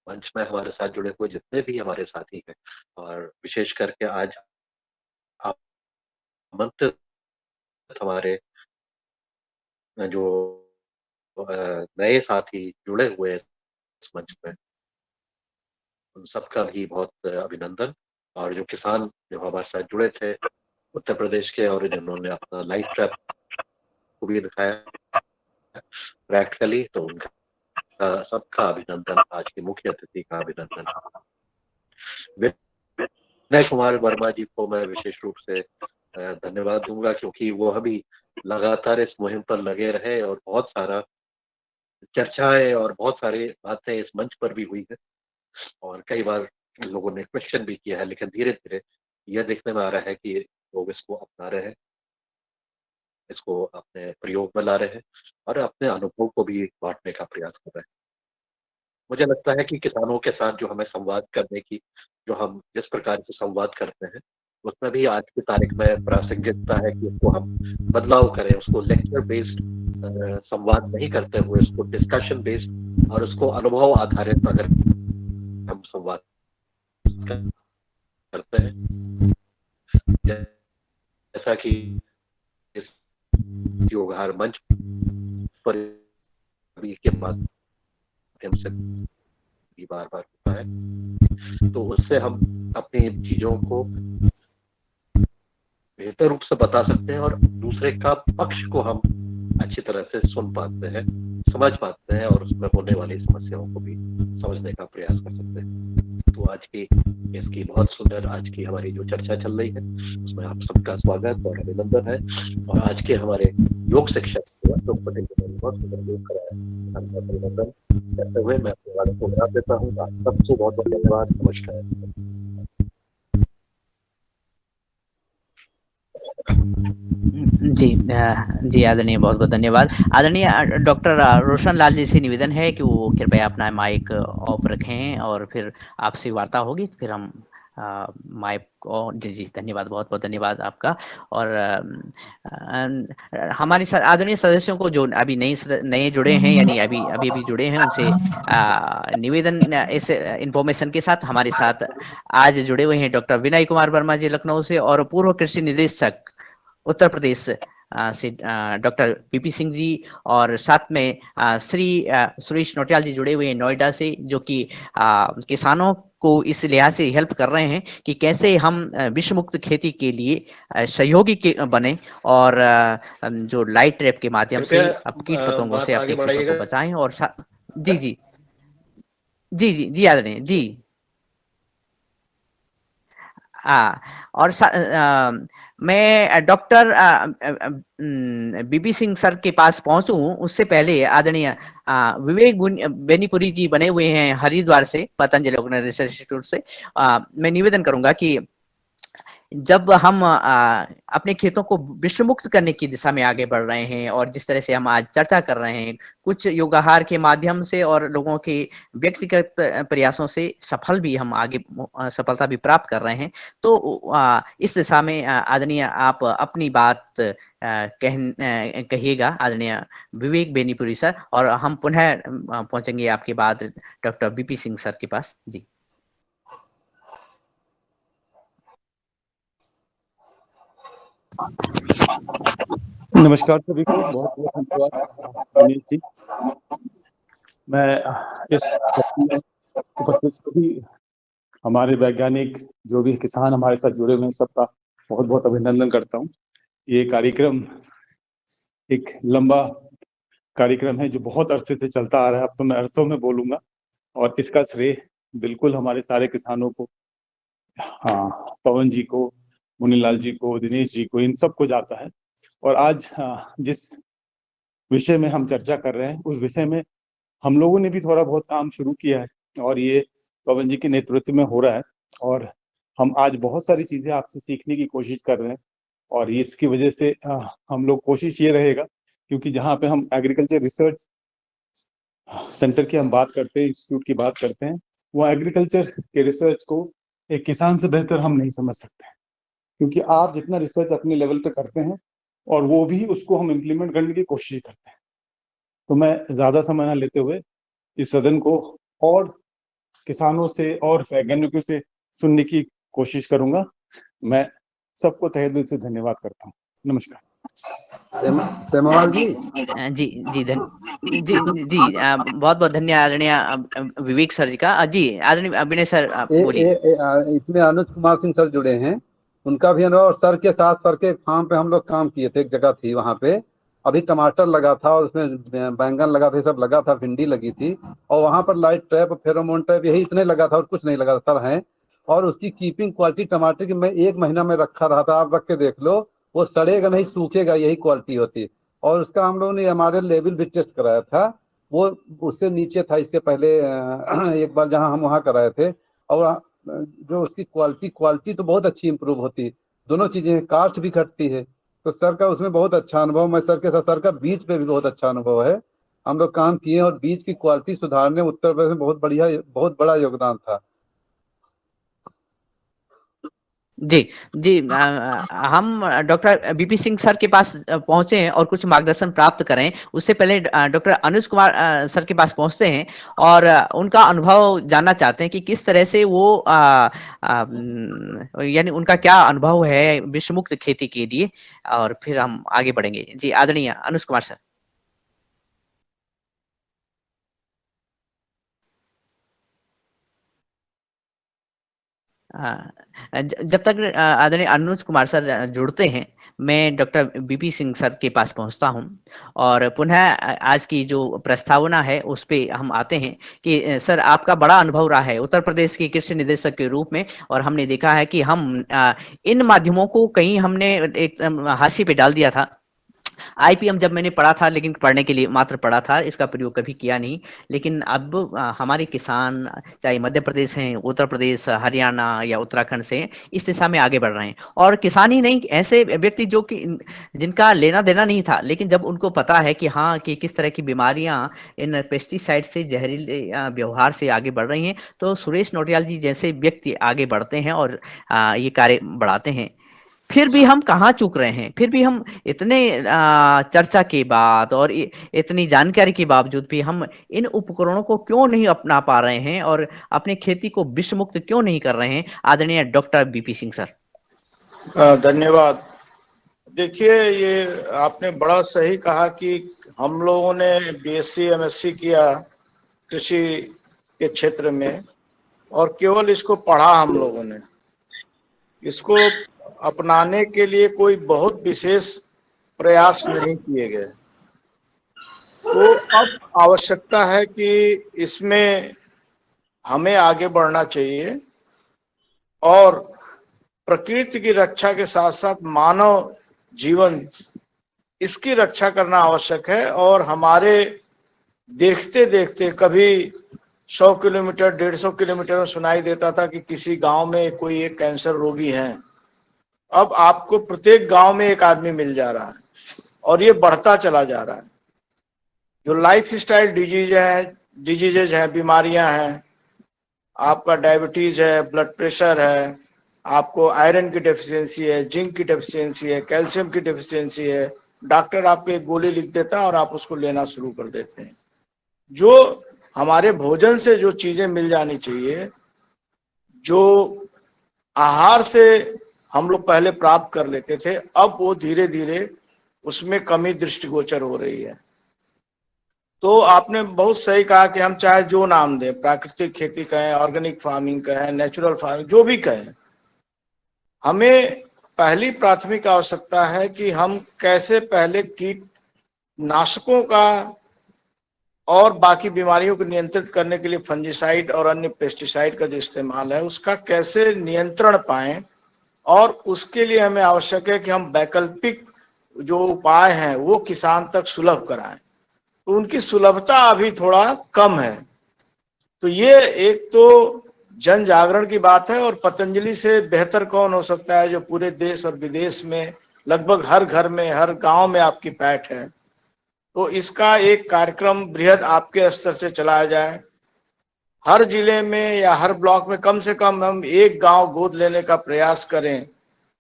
Speaker 7: मंच में हमारे साथ जुड़े हुए जितने भी हमारे साथी हैं, और विशेष करके आज आमंत्रित हमारे जो नए साथी जुड़े हुए हैं इस मंच पे, उन सबका भी बहुत अभिनंदन। और जो किसान जो हमारे साथ जुड़े थे उत्तर प्रदेश के, और जिन्होंने अपना लाइव ट्रैप को भी दिखाया प्रैक्टिकली, तो उनका सबका अभिनंदन। आज के मुख्य अतिथि का अभिनंदन। विनय कुमार वर्मा जी को मैं विशेष रूप से धन्यवाद दूंगा, क्योंकि वो अभी लगातार इस मुहिम पर लगे रहे और बहुत सारा चर्चाएं और बहुत सारी बातें इस मंच पर भी हुई है, और कई बार लोगों ने क्वेश्चन भी किया है, लेकिन धीरे धीरे यह देखने में आ रहा है कि लोग इसको अपना रहे हैं, इसको अपने प्रयोग में ला रहे हैं और अपने अनुभव को भी बांटने का प्रयास कर रहे हैं। मुझे लगता है कि किसानों के साथ जो हमें संवाद करने की, जो हम जिस प्रकार से संवाद करते हैं, उसमें भी आज की तारीख में प्रासंगिकता है कि उसको हम बदलाव करें, उसको लेक्चर बेस्ड संवाद नहीं करते हुए उसको डिस्कशन बेस्ड और उसको अनुभव आधारित अगर हम संवाद करते हैं, जैसा कि इस योगहार मंच पर के माध्यम से भी बार बार होता है, तो उससे हम अपनी चीजों को बेहतर रूप से बता सकते हैं और दूसरे का पक्ष को हम अच्छी तरह से सुन पाते हैं, समझ पाते हैं और उसमें होने वाली समस्याओं को भी समझने का प्रयास कर सकते हैं। तो आज की इसकी बहुत सुंदर आज की हमारी जो चर्चा चल रही है उसमें आप सबका स्वागत और अभिनंदन है। और आज के हमारे योग शिक्षक अशोक पटेल ने बहुत सुंदर योग कराया, अभिनंदन करते हुए मैं अपने वाले को विराम देता हूँ। आप सबको बहुत बहुत धन्यवाद। नमस्कार।
Speaker 1: जी आदरणीय, बहुत बहुत धन्यवाद। आदरणीय डॉक्टर रोशन लाल जी से निवेदन है कि वो कृपया अपना माइक ऑफ रखें और फिर आपसे वार्ता होगी, फिर हम माइक को जी धन्यवाद, बहुत बहुत धन्यवाद आपका। और हमारे आदरणीय सदस्यों को जो अभी नए जुड़े हैं, यानी अभी जुड़े हैं, उनसे निवेदन इस इंफॉर्मेशन के साथ हमारे साथ आज जुड़े हुए हैं डॉक्टर विनय कुमार वर्मा जी लखनऊ से, और पूर्व कृषि निदेशक उत्तर प्रदेश से डॉक्टर पीपी सिंह जी, और साथ में श्री सुरेश नोटियाल जी जुड़े हुए हैं नोएडा से, जो कि किसानों को इस लिहाज से हेल्प कर रहे हैं कि कैसे हम विष मुक्त खेती के लिए सहयोगी के बने और जो लाइट ट्रैप के माध्यम से अब कीट पतंगों से अपने खेतों को बचाएं। और जी आदरणीय जी। और मैं डॉक्टर बीपी सिंह सर के पास पहुंचूं उससे पहले आदरणीय विवेक बेनीपुरी जी बने हुए हैं हरिद्वार से, पतंजलि ऑर्गेनाइजेशन रिसर्च इंस्टीट्यूट से। मैं निवेदन करूंगा कि जब हम अपने खेतों को विष मुक्त करने की दिशा में आगे बढ़ रहे हैं, और जिस तरह से हम आज चर्चा कर रहे हैं, कुछ योगाहार के माध्यम से और लोगों के व्यक्तिगत प्रयासों से सफल भी हम आगे सफलता भी प्राप्त कर रहे हैं, तो इस दिशा में आदरणीय आप अपनी बात कहिएगा आदरणीय विवेक बेनीपुरी सर, और हम पुनः पहुंचेंगे आपके बाद डॉक्टर बीपी सिंह सर के पास। जी
Speaker 8: नमस्कार सभी को, बहुत बहुत धन्यवाद दिनेश जी। मैं इस में उपस्थित सभी हमारे वैज्ञानिक, जो भी किसान हमारे साथ जुड़े हुए हैं, सबका बहुत बहुत अभिनंदन करता हूँ। ये कार्यक्रम एक लंबा कार्यक्रम है जो बहुत अरसे से चलता आ रहा है, अब तो मैं अरसों में बोलूंगा, और इसका श्रेय बिल्कुल हमारे सारे किसानों को, हाँ, पवन जी को, मुनीलाल जी को, दिनेश जी को, इन सबको जाता है। और आज जिस विषय में हम चर्चा कर रहे हैं, उस विषय में हम लोगों ने भी थोड़ा बहुत काम शुरू किया है, और ये पवन जी के नेतृत्व में हो रहा है, और हम आज बहुत सारी चीजें आपसे सीखने की कोशिश कर रहे हैं। और इसकी वजह से हम लोग कोशिश ये रहेगा, क्योंकि जहाँ पे हम एग्रीकल्चर रिसर्च सेंटर की हम बात करते हैं, इंस्टीट्यूट की बात करते हैं, वो एग्रीकल्चर के रिसर्च को एक किसान से बेहतर हम नहीं समझ सकते, क्योंकि आप जितना रिसर्च अपने लेवल पे करते हैं और वो भी उसको हम इम्प्लीमेंट करने की कोशिश करते हैं। तो मैं ज्यादा समय न लेते हुए इस सदन को और किसानों से और वैज्ञानिकों से सुनने की कोशिश करूंगा। मैं सबको तहे दिल से धन्यवाद करता हूँ। नमस्कार।
Speaker 2: सेमवाल जी।
Speaker 1: जी जी जी बहुत बहुत धन्यवाद आदरणीय विवेक सर जी का। जी आदरणीय विनय सर बोलिए।
Speaker 2: इसमें अनुज कुमार सिंह सर जुड़े हैं, उनका भी अनुभव। सर के साथ सर के फार्म पे हम लोग काम किए थे, एक जगह थी वहाँ पे, अभी टमाटर लगा था और उसमें बैंगन लगा था, सब लगा था, भिंडी लगी थी, और वहाँ पर लाइट ट्रैप, फेरोमोन ट्रैप, यही इतने लगा था और कुछ नहीं लगा था सर है। और उसकी कीपिंग क्वालिटी टमाटर की, मैं 1 महीना में रखा रहा था, आप रख के देख लो, वो सड़ेगा नहीं, सूखेगा, यही क्वालिटी होती। और उसका हम लोगों ने हमारे लेवल भी टेस्ट कराया था, वो उससे नीचे था इसके पहले एक बार जहाँ हम वहाँ कराए थे। और जो उसकी क्वालिटी तो बहुत अच्छी इंप्रूव होती है, दोनों चीजें, कास्ट भी घटती है। तो सर का उसमें बहुत अच्छा अनुभव, मैं सर के साथ, सर का बीज पे भी बहुत अच्छा अनुभव है, हम लोग काम किए और बीज की क्वालिटी सुधारने उत्तर प्रदेश में बहुत बढ़िया, बहुत बड़ा योगदान था।
Speaker 1: जी जी हम डॉक्टर बीपी सिंह सर के पास पहुंचे हैं और कुछ मार्गदर्शन प्राप्त करें, उससे पहले डॉक्टर अनुज कुमार सर के पास पहुंचते हैं और उनका अनुभव जानना चाहते हैं कि किस तरह से वो यानी उनका क्या अनुभव है विषमुक्त खेती के लिए, और फिर हम आगे बढ़ेंगे। जी आदरणीय अनुज कुमार सर। जब तक आदरणीय अनुज कुमार सर जुड़ते हैं, मैं डॉक्टर बीपी सिंह सर के पास पहुंचता हूं और पुनः आज की जो प्रस्तावना है उस पे हम आते हैं कि सर आपका बड़ा अनुभव रहा है उत्तर प्रदेश के कृषि निदेशक के रूप में, और हमने देखा है कि हम इन माध्यमों को कहीं हमने एक हाशिए पे डाल दिया था। आईपीएम जब मैंने पढ़ा था, लेकिन पढ़ने के लिए मात्र पढ़ा था, इसका प्रयोग कभी किया नहीं। लेकिन अब हमारे किसान चाहे मध्य प्रदेश हैं, उत्तर प्रदेश, हरियाणा या उत्तराखंड से इस दिशा में आगे बढ़ रहे हैं। और किसान ही नहीं, ऐसे व्यक्ति जो कि जिनका लेना देना नहीं था, लेकिन जब उनको पता है कि हाँ कि किस तरह की बीमारियां इन पेस्टिसाइड से, जहरीले व्यवहार से आगे बढ़ रही हैं, तो सुरेश नौटियाल जी जैसे व्यक्ति आगे बढ़ते हैं और ये कार्य बढ़ाते हैं। फिर भी हम कहाँ चूक रहे हैं, फिर भी हम इतने चर्चा के बाद और इतनी जानकारी के बावजूद भी हम इन उपकरणों को क्यों नहीं अपना पा रहे हैं और अपनी खेती को विष मुक्त क्यों नहीं कर रहे हैं, आदरणीय डॉक्टर बीपी सिंह सर।
Speaker 3: धन्यवाद। देखिए, ये आपने बड़ा सही कहा कि हम लोगों ने बीएससी एमएससी किया कृषि के क्षेत्र में, और केवल इसको पढ़ा हम लोगों ने, इसको अपनाने के लिए कोई बहुत विशेष प्रयास नहीं किए गए। तो अब आवश्यकता है कि इसमें हमें आगे बढ़ना चाहिए और प्रकृति की रक्षा के साथ साथ मानव जीवन, इसकी रक्षा करना आवश्यक है। और हमारे देखते देखते कभी 100 किलोमीटर 150 किलोमीटर में सुनाई देता था कि किसी गांव में कोई एक कैंसर रोगी है, अब आपको प्रत्येक गांव में एक आदमी मिल जा रहा है और ये बढ़ता चला जा रहा है। जो लाइफ स्टाइल डिजीजेज है, बीमारियां हैं, आपका डायबिटीज है, ब्लड प्रेशर है, आपको आयरन की डेफिशिएंसी है, जिंक की डेफिशिएंसी है, कैल्शियम की डेफिशिएंसी है, डॉक्टर आपको एक गोली लिख देता है और आप उसको लेना शुरू कर देते हैं। जो हमारे भोजन से जो चीजें मिल जानी चाहिए, जो आहार से हम लोग पहले प्राप्त कर लेते थे, अब वो धीरे धीरे उसमें कमी दृष्टिगोचर हो रही है। तो आपने बहुत सही कहा कि हम चाहे जो नाम दें, प्राकृतिक खेती कहें, ऑर्गेनिक फार्मिंग कहें, नेचुरल फार्मिंग, जो भी कहें, हमें पहली प्राथमिक आवश्यकता है कि हम कैसे पहले कीटनाशकों का और बाकी बीमारियों को नियंत्रित करने के लिए फंजीसाइड और अन्य पेस्टिसाइड का जो इस्तेमाल है उसका कैसे नियंत्रण पाएं, और उसके लिए हमें आवश्यक है कि हम वैकल्पिक जो उपाय हैं वो किसान तक सुलभ कराएं। तो उनकी सुलभता अभी थोड़ा कम है। तो ये एक तो जन जागरण की बात है, और पतंजलि से बेहतर कौन हो सकता है जो पूरे देश और विदेश में लगभग हर घर में, हर गांव में आपकी पैठ है। तो इसका एक कार्यक्रम बृहद आपके स्तर से चलाया जाए, हर जिले में या हर ब्लॉक में कम से कम हम एक गांव गोद लेने का प्रयास करें,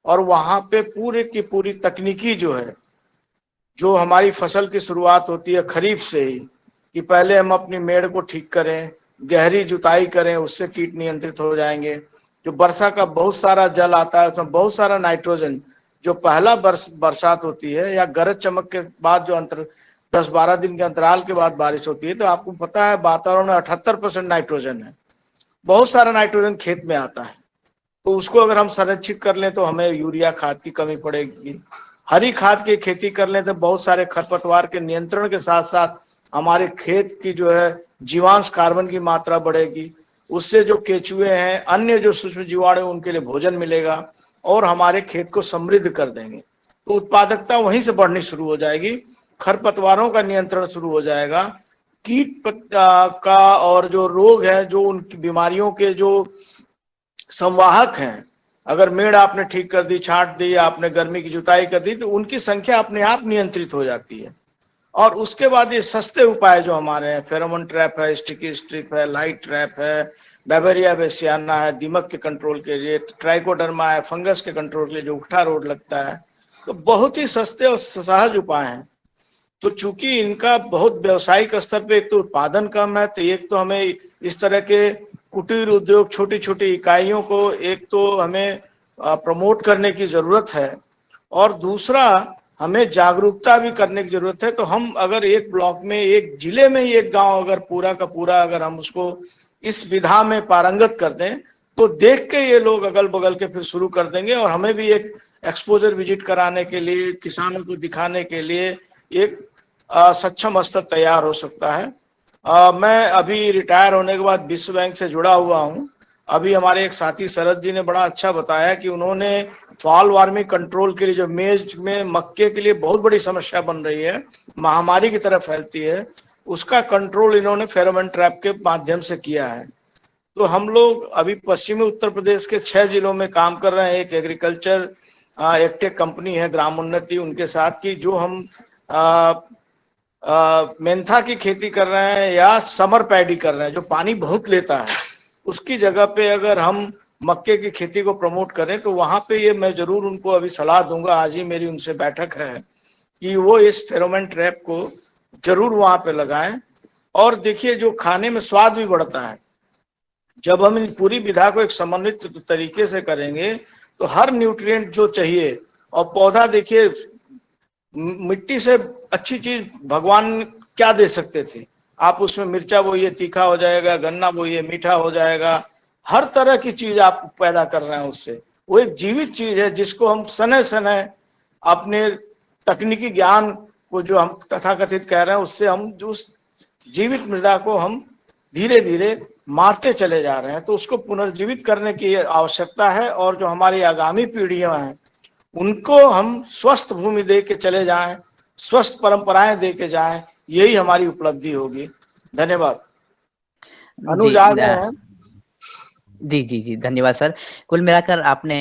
Speaker 3: और वहां पे पूरे की पूरी तकनीकी जो है, जो हमारी फसल की शुरुआत होती है खरीफ से ही, कि पहले हम अपनी मेड़ को ठीक करें, गहरी जुताई करें, उससे कीट नियंत्रित हो जाएंगे। जो वर्षा का बहुत सारा जल आता है उसमें बहुत सारा नाइट्रोजन जो पहला बरसात होती है या गरज चमक के बाद जो 10-12 दिन के अंतराल के बाद बारिश होती है, तो आपको पता है वातावरण में 78% नाइट्रोजन है, बहुत सारा नाइट्रोजन खेत में आता है। तो उसको अगर हम संरक्षित कर लें तो हमें यूरिया खाद की कमी पड़ेगी। हरी खाद की खेती कर लें तो बहुत सारे खरपतवार के नियंत्रण के साथ साथ हमारे खेत की जो है जीवांश कार्बन की मात्रा बढ़ेगी। उससे जो केचुए हैं, अन्य जो सूक्ष्म जीवाणु, उनके लिए भोजन मिलेगा और हमारे खेत को समृद्ध कर देंगे। तो उत्पादकता वहीं से बढ़नी शुरू हो जाएगी, खरपतवारों का नियंत्रण शुरू हो जाएगा, कीट का और जो रोग है, जो उनकी बीमारियों के जो संवाहक हैं, अगर मेड़ आपने ठीक कर दी, छांट दी, आपने गर्मी की जुताई कर दी, तो उनकी संख्या अपने आप नियंत्रित हो जाती है। और उसके बाद ये सस्ते उपाय जो हमारे हैं, फेरोमोन ट्रैप है, स्टिकी स्ट्रिप है, लाइट ट्रैप है, बैवेरिया बेसियाना है दीमक के कंट्रोल के लिए, ट्राइकोडर्मा है फंगस के कंट्रोल के लिए जो उकठा रोग लगता है, तो बहुत ही सस्ते और सहज उपाय हैं। तो चूंकि इनका बहुत व्यवसायिक स्तर पे एक तो उत्पादन कम है, तो एक तो हमें इस तरह के कुटीर उद्योग, छोटी छोटी इकाइयों को एक तो हमें प्रमोट करने की जरूरत है, और दूसरा हमें जागरूकता भी करने की जरूरत है। तो हम अगर एक ब्लॉक में, एक जिले में ही एक गांव अगर पूरा का पूरा अगर हम उसको इस विधा में पारंगत कर दें, तो देख के ये लोग अगल बगल के फिर शुरू कर देंगे, और हमें भी एक एक्सपोजर विजिट कराने के लिए, किसानों को दिखाने के लिए एक सक्षम स्तर तैयार हो सकता है। मैं अभी रिटायर होने के बाद विश्व बैंक से जुड़ा हुआ हूँ। अभी हमारे एक साथी शरद जी ने बड़ा अच्छा बताया कि उन्होंने फॉल वार्मिंग कंट्रोल के लिए, जो मेज में मक्के के लिए बहुत बड़ी समस्या बन रही है, महामारी की तरह फैलती है, उसका कंट्रोल इन्होंने फेरोमोन ट्रैप के माध्यम से किया है। तो हम लोग अभी पश्चिमी उत्तर प्रदेश के 6 जिलों में काम कर रहे हैं। एक एग्रीकल्चर एक्टेक कंपनी है ग्राम उन्नति, उनके साथ की, जो हम मेंथा की खेती कर रहे हैं या समर पैडी कर रहे हैं, जो पानी बहुत लेता है, उसकी जगह पे अगर हम मक्के की खेती को प्रमोट करें, तो वहां पे ये मैं जरूर उनको अभी सलाह दूंगा, आज ही मेरी उनसे बैठक है, कि वो इस फेरोमोन ट्रैप को जरूर वहां पे लगाएं। और देखिए, जो खाने में स्वाद भी बढ़ता है, जब हम इन पूरी विधा को एक समन्वित तरीके से करेंगे, तो हर न्यूट्रिएंट जो चाहिए, और पौधा देखिए, मिट्टी से अच्छी चीज भगवान क्या दे सकते थे, आप उसमें मिर्चा बोइए तीखा हो जाएगा, गन्ना बोइए मीठा हो जाएगा, हर तरह की चीज आप पैदा कर रहे हैं उससे। वो एक जीवित चीज है जिसको हम समय समय अपने तकनीकी ज्ञान को, जो हम तथाकथित कह रहे हैं, उससे हम जो जीवित मृदा को हम धीरे धीरे मारते चले जा रहे हैं। तो उसको पुनर्जीवित करने की आवश्यकता है, और जो हमारी आगामी पीढ़ियां हैं उनको हम स्वस्थ भूमि दे के चले जाएं, स्वस्थ परंपराएं दे के जाएं, यही हमारी उपलब्धि होगी। धन्यवाद। अनुज आ गए हैं।
Speaker 1: जी जी जी, धन्यवाद सर। कुल मिलाकर आपने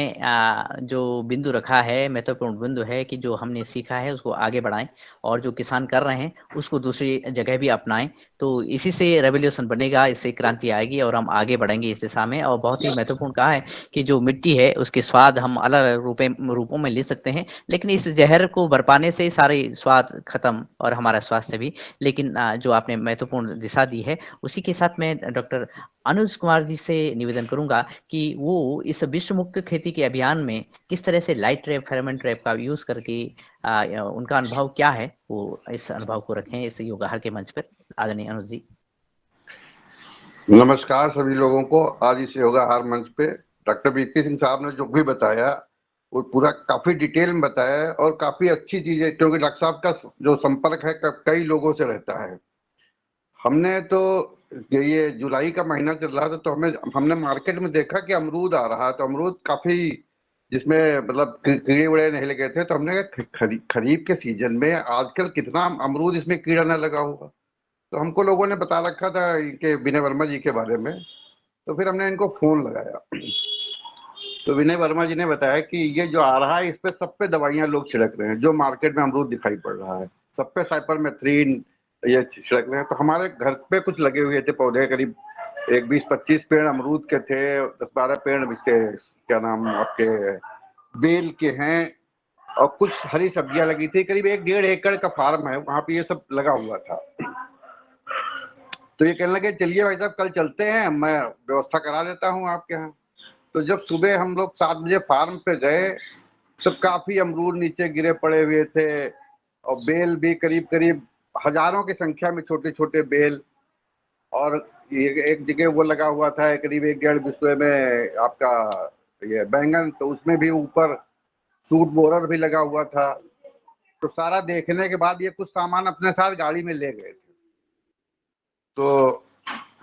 Speaker 1: जो बिंदु रखा है, महत्वपूर्ण बिंदु है कि जो हमने सीखा है उसको आगे बढ़ाएं, और जो किसान कर रहे हैं उसको दूसरी जगह भी अपनाएं। तो इसी से रेवोल्यूशन बनेगा, इससे क्रांति आएगी और हम आगे बढ़ेंगे इस दिशा में। और बहुत ही महत्वपूर्ण कहा है कि जो मिट्टी है उसके स्वाद हम अलग अलग रूपों में ले सकते हैं, लेकिन इस जहर को बरपाने से सारे स्वाद खत्म और हमारा स्वास्थ्य भी। लेकिन जो आपने महत्वपूर्ण दिशा दी है, उसी के साथ में डॉक्टर अनुज कुमार जी से निवेदन करूंगा कि वो इस विश्व मुक्त खेती के अभियान में किस तरह से लाइट ट्रैप, फेरोमोन ट्रैप का यूज करके उनका अनुभव क्या है, वो इस अनुभव को रखें इस योगाहार के मंच पर। आदरणीय अनुज जी।
Speaker 9: नमस्कार सभी लोगों को। आज इस योगाहार मंच पे डॉक्टर वीके सिंह साहब ने जो भी बताया वो पूरा काफी डिटेल में बताया है, और काफी अच्छी चीज है, क्योंकि डॉक्टर साहब का जो संपर्क है कई लोगों से रहता है। हमने तो ये जुलाई का महीना चल रहा था, तो हमने मार्केट में देखा कि अमरूद आ रहा है, तो अमरूद काफी, जिसमें मतलब कीड़े उड़े नहीं लगे थे, तो हमने कहा खरीफ के सीजन में आजकल कितना अमरूद इसमें कीड़ा न लगा होगा। तो हमको लोगों ने बता रखा था इनके विनय वर्मा जी के बारे में, तो फिर हमने इनको फोन लगाया, तो विनय वर्मा जी ने बताया कि ये जो आ रहा है इस पे सब पे दवाइयाँ लोग छिड़क रहे हैं, जो मार्केट में अमरूद दिखाई पड़ रहा है सब पे साइपरमेथ्रिन ये छिड़क रहे हैं। तो हमारे घर पे कुछ लगे हुए थे पौधे, करीब एक 20-25 पेड़ अमरूद के थे, 10-12 पेड़ इसके क्या नाम आपके बेल के हैं, और कुछ हरी सब्जियां लगी थी। करीब 1-1.5 एकड़ का फार्म है, वहाँ पे ये सब लगा हुआ था। तो ये कहने लगे चलिए भाई साहब कल चलते हैं, मैं व्यवस्था करा देता हूँ आपके यहाँ। तो जब सुबह हम लोग 7 बजे फार्म पे गए, सब काफी अमरूद नीचे गिरे पड़े हुए थे और बेल भी करीब करीब हजारों की संख्या में छोटे छोटे बेल। और एक जगह वो लगा हुआ था करीब 1.5 बिस्वे में आपका ये बैंगन, तो उसमें भी ऊपर सूट बोरर भी लगा हुआ था। तो सारा देखने के बाद ये कुछ सामान अपने साथ गाड़ी में ले गए थे। तो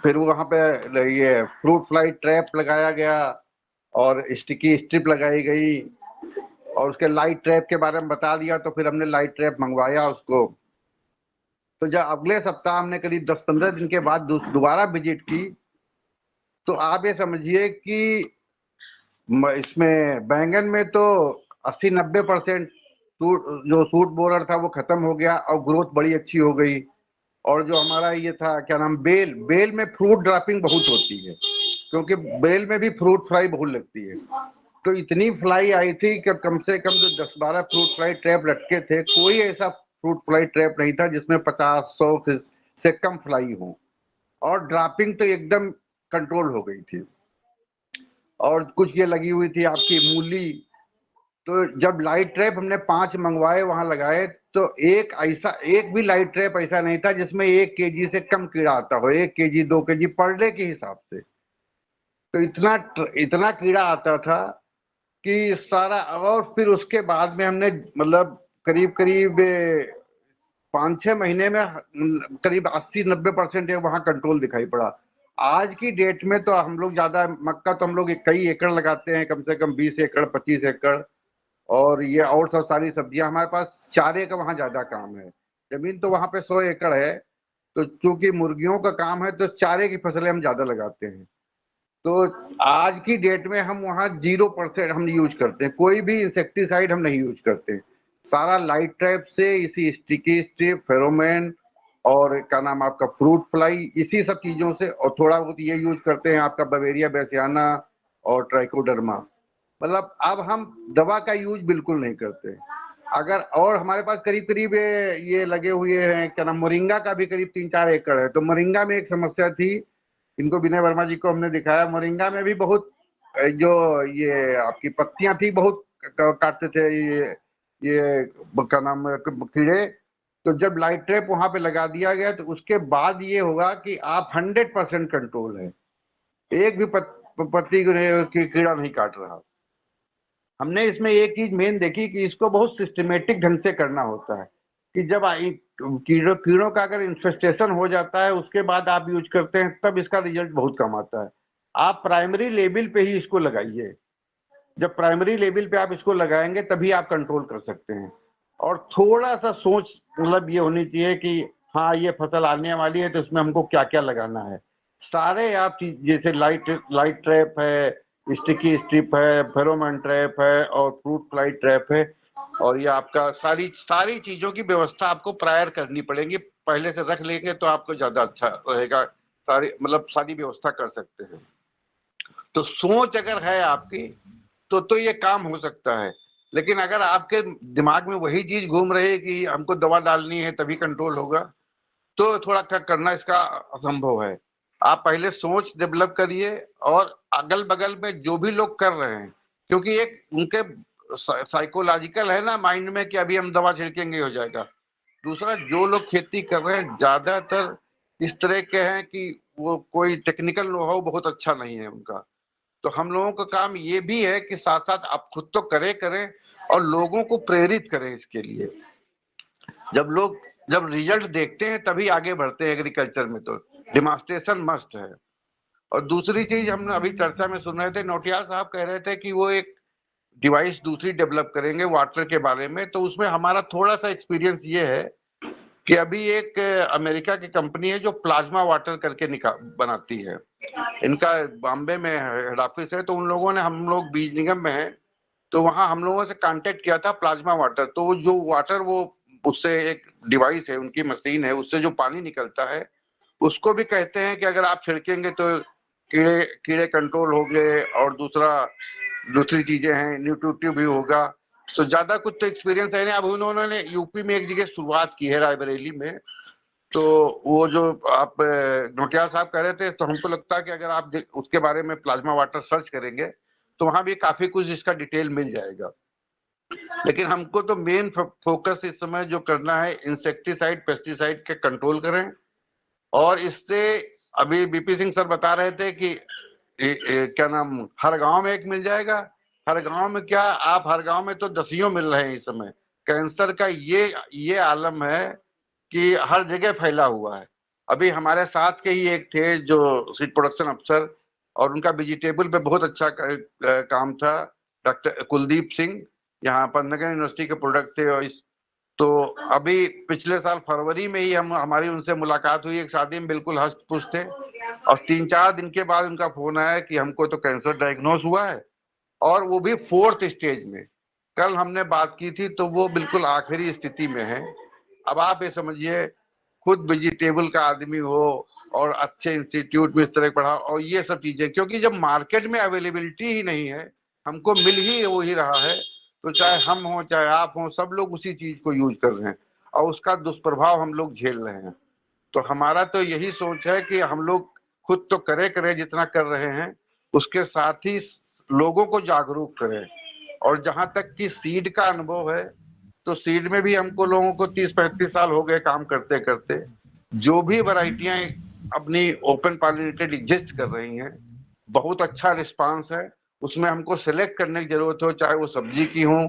Speaker 9: फिर वहाँ पे ये फ्रूट फ्लाई ट्रैप लगाया गया और स्टिकी स्ट्रिप लगाई गई और उसके लाइट ट्रैप के बारे में बता दिया। तो फिर हमने लाइट ट्रैप मंगवाया उसको। तो जब अगले सप्ताह हमने करीब 10-15 दिन के बाद दोबारा विजिट की, तो आप ये समझिए कि इसमें बैंगन में तो 80-90% जो सूट बोरर था वो खत्म हो गया और ग्रोथ बड़ी अच्छी हो गई। और जो हमारा ये था क्या नाम बेल में फ्रूट ड्रॉपिंग बहुत होती है, क्योंकि बेल में भी फ्रूट फ्लाई बहुत लगती है। तो इतनी फ्लाई आई थी कि कम से कम जो 10-12 फ्रूट फ्लाई ट्रैप लटके थे, कोई ऐसा फ्रूट फ्लाई ट्रैप नहीं था जिसमें 50-100 से कम फ्लाई हो। और ड्रॉपिंग तो एकदम कंट्रोल हो गई थी। और कुछ ये लगी हुई थी आपकी मूली। तो जब लाइट ट्रैप हमने 5 मंगवाए वहां लगाए, तो एक भी लाइट ट्रैप ऐसा नहीं था जिसमें 1 केजी से कम कीड़ा आता हो, 1 केजी 2 केजी पर डे के हिसाब से। तो इतना कीड़ा आता था कि सारा। और फिर उसके बाद में हमने मतलब करीब 5-6 महीने में करीब 80-90% वहाँ कंट्रोल दिखाई पड़ा। आज की डेट में तो हम लोग ज़्यादा मक्का तो हम लोग कई एकड़ लगाते हैं, कम से कम 20 एकड़ 25 एकड़। और ये और सब सारी सब्जियां हमारे पास चारे का वहाँ ज़्यादा काम है। ज़मीन तो वहाँ पे 100 एकड़ है। तो चूंकि मुर्गियों का काम है तो चारे की फसलें हम ज़्यादा लगाते हैं। तो आज की डेट में हम वहाँ 0% हम यूज करते हैं, कोई भी इंसेक्टिसाइड हम नहीं यूज करते। सारा लाइट ट्रैप से, इसी स्टिकी स्ट्रिप, फेरोमेन और क्या नाम आपका फ्रूट फ्लाई, इसी सब चीज़ों से। और थोड़ा बहुत ये यूज करते हैं आपका बवेरिया बेसियाना और ट्राइकोडर्मा। मतलब अब हम दवा का यूज बिल्कुल नहीं करते। अगर और हमारे पास करीब ये लगे हुए हैं क्या नाम मोरिंगा का भी करीब 3-4 एकड़ है। तो मोरिंगा में एक समस्या थी, इनको विनय वर्मा जी को हमने दिखाया। मोरिंगा में भी बहुत जो ये आपकी पत्तियां थी बहुत काटते थे ये क्या नाम कीड़े। तो जब लाइट ट्रैप वहां पे लगा दिया गया तो उसके बाद ये होगा कि आप 100% कंट्रोल है, एक भी पत्ती की कीड़ा नहीं काट रहा। हमने इसमें एक चीज मेन देखी कि इसको बहुत सिस्टमेटिक ढंग से करना होता है कि जब कीड़ों का अगर इन्फेस्टेशन हो जाता है उसके बाद आप यूज करते हैं तब इसका रिजल्ट बहुत कम आता है। आप प्राइमरी लेवल पे ही इसको लगाइए। जब प्राइमरी लेवल पे आप इसको लगाएंगे तभी आप कंट्रोल कर सकते हैं। और थोड़ा सा सोच मतलब ये होनी चाहिए कि हाँ ये फसल आने वाली है तो इसमें हमको क्या क्या लगाना है। सारे आप चीज जैसे लाइट ट्रैप है, स्टिकी स्ट्रिप है, फेरोमोन ट्रैप है और फ्रूट फ्लाई ट्रैप है। और ये आपका सारी चीजों की व्यवस्था आपको प्रायर करनी पड़ेगी। पहले से रख लेंगे तो आपको ज्यादा अच्छा रहेगा। सारी व्यवस्था कर सकते हैं। तो सोच अगर है आपकी तो ये काम हो सकता है। लेकिन अगर आपके दिमाग में वही चीज घूम रही है कि हमको दवा डालनी है तभी कंट्रोल होगा, तो थोड़ा करना इसका असंभव है। आप पहले सोच डेवलप करिए और अगल बगल में जो भी लोग कर रहे हैं, क्योंकि एक उनके साइकोलॉजिकल है ना माइंड में कि अभी हम दवा छिड़केंगे हो जाएगा। दूसरा जो लोग खेती कर रहे हैं ज्यादातर इस तरह के हैं कि वो कोई टेक्निकल नोहाउ बहुत अच्छा नहीं है उनका। तो हम लोगों का काम ये भी है कि साथ साथ आप खुद तो करें और लोगों को प्रेरित करें इसके लिए। जब रिजल्ट देखते हैं तभी आगे बढ़ते हैं एग्रीकल्चर में, तो डिमॉन्स्ट्रेशन मस्ट है। और दूसरी चीज हम अभी चर्चा में सुन रहे थे, नौटियाल साहब कह रहे थे कि वो एक डिवाइस दूसरी डेवलप करेंगे वाटर के बारे में। तो उसमें हमारा थोड़ा सा एक्सपीरियंस ये है कि अभी एक अमेरिका की कंपनी है जो प्लाज्मा वाटर करके बनाती है। इनका बॉम्बे में हेड ऑफिस है। तो उन लोगों ने, हम लोग बीज निगम में हैं तो वहाँ हम लोगों से कांटेक्ट किया था प्लाज्मा वाटर। तो जो वाटर वो उससे एक डिवाइस है, उनकी मशीन है, उससे जो पानी निकलता है उसको भी कहते हैं कि अगर आप छिड़केंगे तो कीड़े कंट्रोल होंगे और दूसरी चीजें हैं, न्यूट्रिटिव भी होगा। तो ज्यादा कुछ तो एक्सपीरियंस है नहीं। अब उन्होंने यूपी में एक जगह शुरुआत की है रायबरेली में। तो वो जो आप नोटियाल साहब कह रहे थे, तो हमको लगता है कि अगर आप उसके बारे में प्लाज्मा वाटर सर्च करेंगे तो वहाँ भी काफी कुछ इसका डिटेल मिल जाएगा। लेकिन हमको तो मेन फोकस इस समय जो करना है, इंसेक्टिसाइड पेस्टिसाइड के कंट्रोल करें। और इससे अभी बीपी सिंह सर बता रहे थे कि क्या नाम, हर गांव में एक मिल जाएगा। हर गांव में क्या, आप हर गांव में तो दसियों मिल रहे हैं इस समय। कैंसर का ये आलम है कि हर जगह फैला हुआ है। अभी हमारे साथ के ही एक थे जो सीड प्रोडक्शन अफसर, और उनका वेजिटेबल पे बहुत अच्छा काम था, डॉक्टर कुलदीप सिंह, यहाँ पर नगर यूनिवर्सिटी के प्रोडक्ट थे। और तो अभी पिछले साल फरवरी में ही हमारी उनसे मुलाकात हुई, एक शादी में, बिल्कुल हष्ट पुष्ट थे। और 3-4 दिन के बाद उनका फोन आया कि हमको तो कैंसर डायग्नोस हुआ है, और वो भी 4th स्टेज में। कल हमने बात की थी तो वो बिल्कुल आखिरी स्थिति में है। अब आप ये समझिए, खुद वेजिटेबल का आदमी हो और अच्छे इंस्टीट्यूट में इस तरह पढ़ा, और ये सब चीजें, क्योंकि जब मार्केट में अवेलेबिलिटी ही नहीं है, हमको मिल ही वो ही रहा है, तो चाहे हम हो चाहे आप हो, सब लोग उसी चीज को यूज कर रहे हैं और उसका दुष्प्रभाव हम लोग झेल रहे हैं। तो हमारा तो यही सोच है कि हम लोग खुद तो करे जितना कर रहे हैं, उसके साथ ही लोगों को जागरूक करें। और जहां तक कि सीड का अनुभव है, तो सीड में भी हमको लोगों को 30-35 साल हो गए काम करते करते। जो भी वैरायटियां अपनी ओपन पॉलिनेटेड एग्जिस्ट कर रही हैं, बहुत अच्छा रिस्पांस है। उसमें हमको सेलेक्ट करने की जरूरत हो, चाहे वो सब्जी की हो,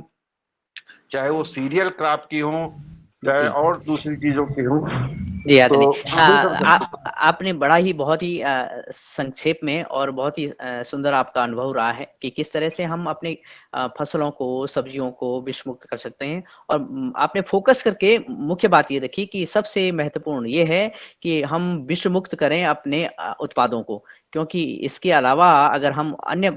Speaker 9: चाहे वो सीरियल क्रॉप की हो, चाहे और दूसरी चीजों की हो।
Speaker 1: जी
Speaker 9: तो
Speaker 1: आपने बड़ा ही बहुत ही संक्षेप में और बहुत ही सुंदर आपका अनुभव रहा है कि किस तरह से हम अपनी फसलों को, सब्जियों को विष मुक्त कर सकते हैं। और आपने फोकस करके मुख्य बात ये रखी कि सबसे महत्वपूर्ण ये है कि हम विष मुक्त करें अपने उत्पादों को, क्योंकि इसके अलावा अगर हम अन्य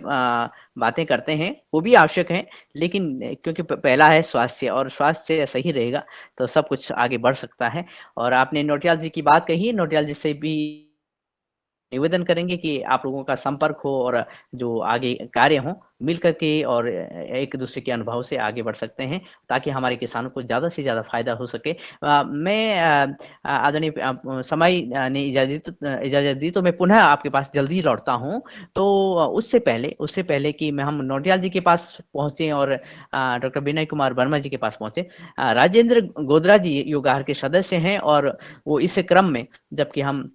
Speaker 1: बातें करते हैं वो भी आवश्यक हैं, लेकिन क्योंकि पहला है स्वास्थ्य, और स्वास्थ्य सही रहेगा तो सब कुछ आगे बढ़ सकता है। और आपने नौटियाल जी की बात कही, नौटियाल जी से भी निवेदन करेंगे कि आप लोगों का संपर्क हो और जो आगे कार्य हो मिल करके और एक दूसरे के अनुभव से आगे बढ़ सकते हैं, ताकि हमारे किसानों को ज़्यादा से ज़्यादा फायदा हो सके। मैं आदरणीय समय ने इजाज़त दी तो मैं पुनः आपके पास जल्दी लौटता हूँ। तो उससे पहले कि हम नौटियाल जी के पास पहुँचे और डॉक्टर विनय कुमार वर्मा जी के पास पहुँचे, राजेंद्र गोदरा जी योगाहार के सदस्य हैं, और वो इस क्रम में, जबकि हम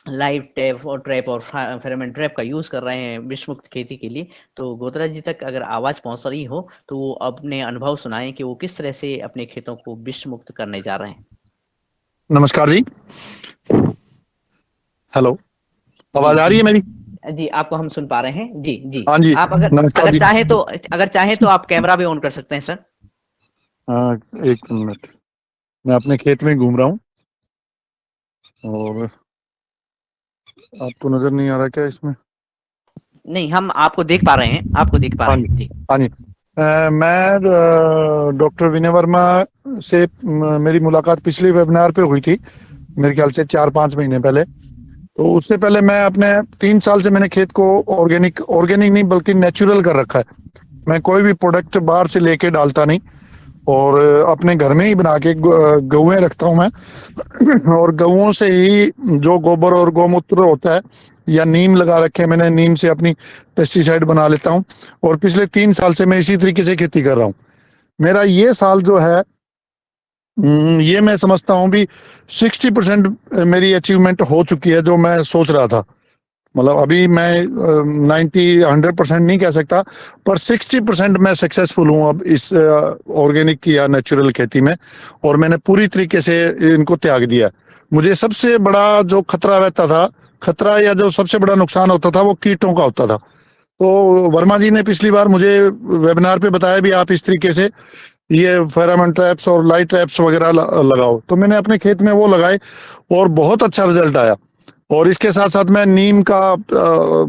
Speaker 1: लाइव ट्रैप और फेरोमोन ट्रैप का यूज कर रहे हैं विष मुक्त खेती के लिए, तो गोदरा जी तक अगर आवाज पहुंच रही हो तो वो अपने अनुभव सुनाएं कि वो किस तरह से अपने खेतों को विष मुक्त करने जा रहे हैं।
Speaker 10: नमस्कार जी। हेलो, आवाज आ रही है मेरी?
Speaker 1: जी, आपको हम सुन पा रहे हैं। जी जी,
Speaker 10: हाँ जी,
Speaker 1: आप अगर चाहें तो आप कैमरा भी ऑन कर सकते हैं सर।
Speaker 10: एक मिनट, मैं अपने खेत में घूम रहा हूँ और आपको नजर नहीं आ रहा क्या इसमें?
Speaker 1: नहीं, हम आपको देख पा रहे हैं, जी।
Speaker 10: हाँ जी, मैं डॉक्टर विनय वर्मा से मेरी मुलाकात पिछले वेबिनार पे हुई थी, मेरे ख्याल से 4-5 महीने पहले। तो उससे पहले मैं अपने 3 साल से मैंने खेत को ऑर्गेनिक नहीं बल्कि नेचुरल कर रखा है। मैं कोई भी प्रोडक्ट बाहर से लेके डालता नहीं और अपने घर में ही बना के गौएं रखता हूं मैं और गौओं से ही जो गोबर और गौमूत्र होता है या नीम लगा रखे मैंने, नीम से अपनी पेस्टिसाइड बना लेता हूं। और पिछले 3 साल से मैं इसी तरीके से खेती कर रहा हूं। मेरा ये साल जो है, ये मैं समझता हूं भी 60% मेरी अचीवमेंट हो चुकी है जो मैं सोच रहा था। मतलब अभी मैं 90-100% नहीं कह सकता, पर 60% मैं सक्सेसफुल हूँ अब इस ऑर्गेनिक या नेचुरल खेती में, और मैंने पूरी तरीके से इनको त्याग दिया। मुझे सबसे बड़ा जो खतरा या जो सबसे बड़ा नुकसान होता था वो कीटों का होता था। तो वर्मा जी ने पिछली बार मुझे वेबिनार पे बताया भी आप इस तरीके से ये फेरोमोन ट्रैप्स और लाइट ट्रैप्स वगैरह लगाओ, तो मैंने अपने खेत में वो लगाए और बहुत अच्छा रिजल्ट आया। और इसके साथ साथ मैं नीम का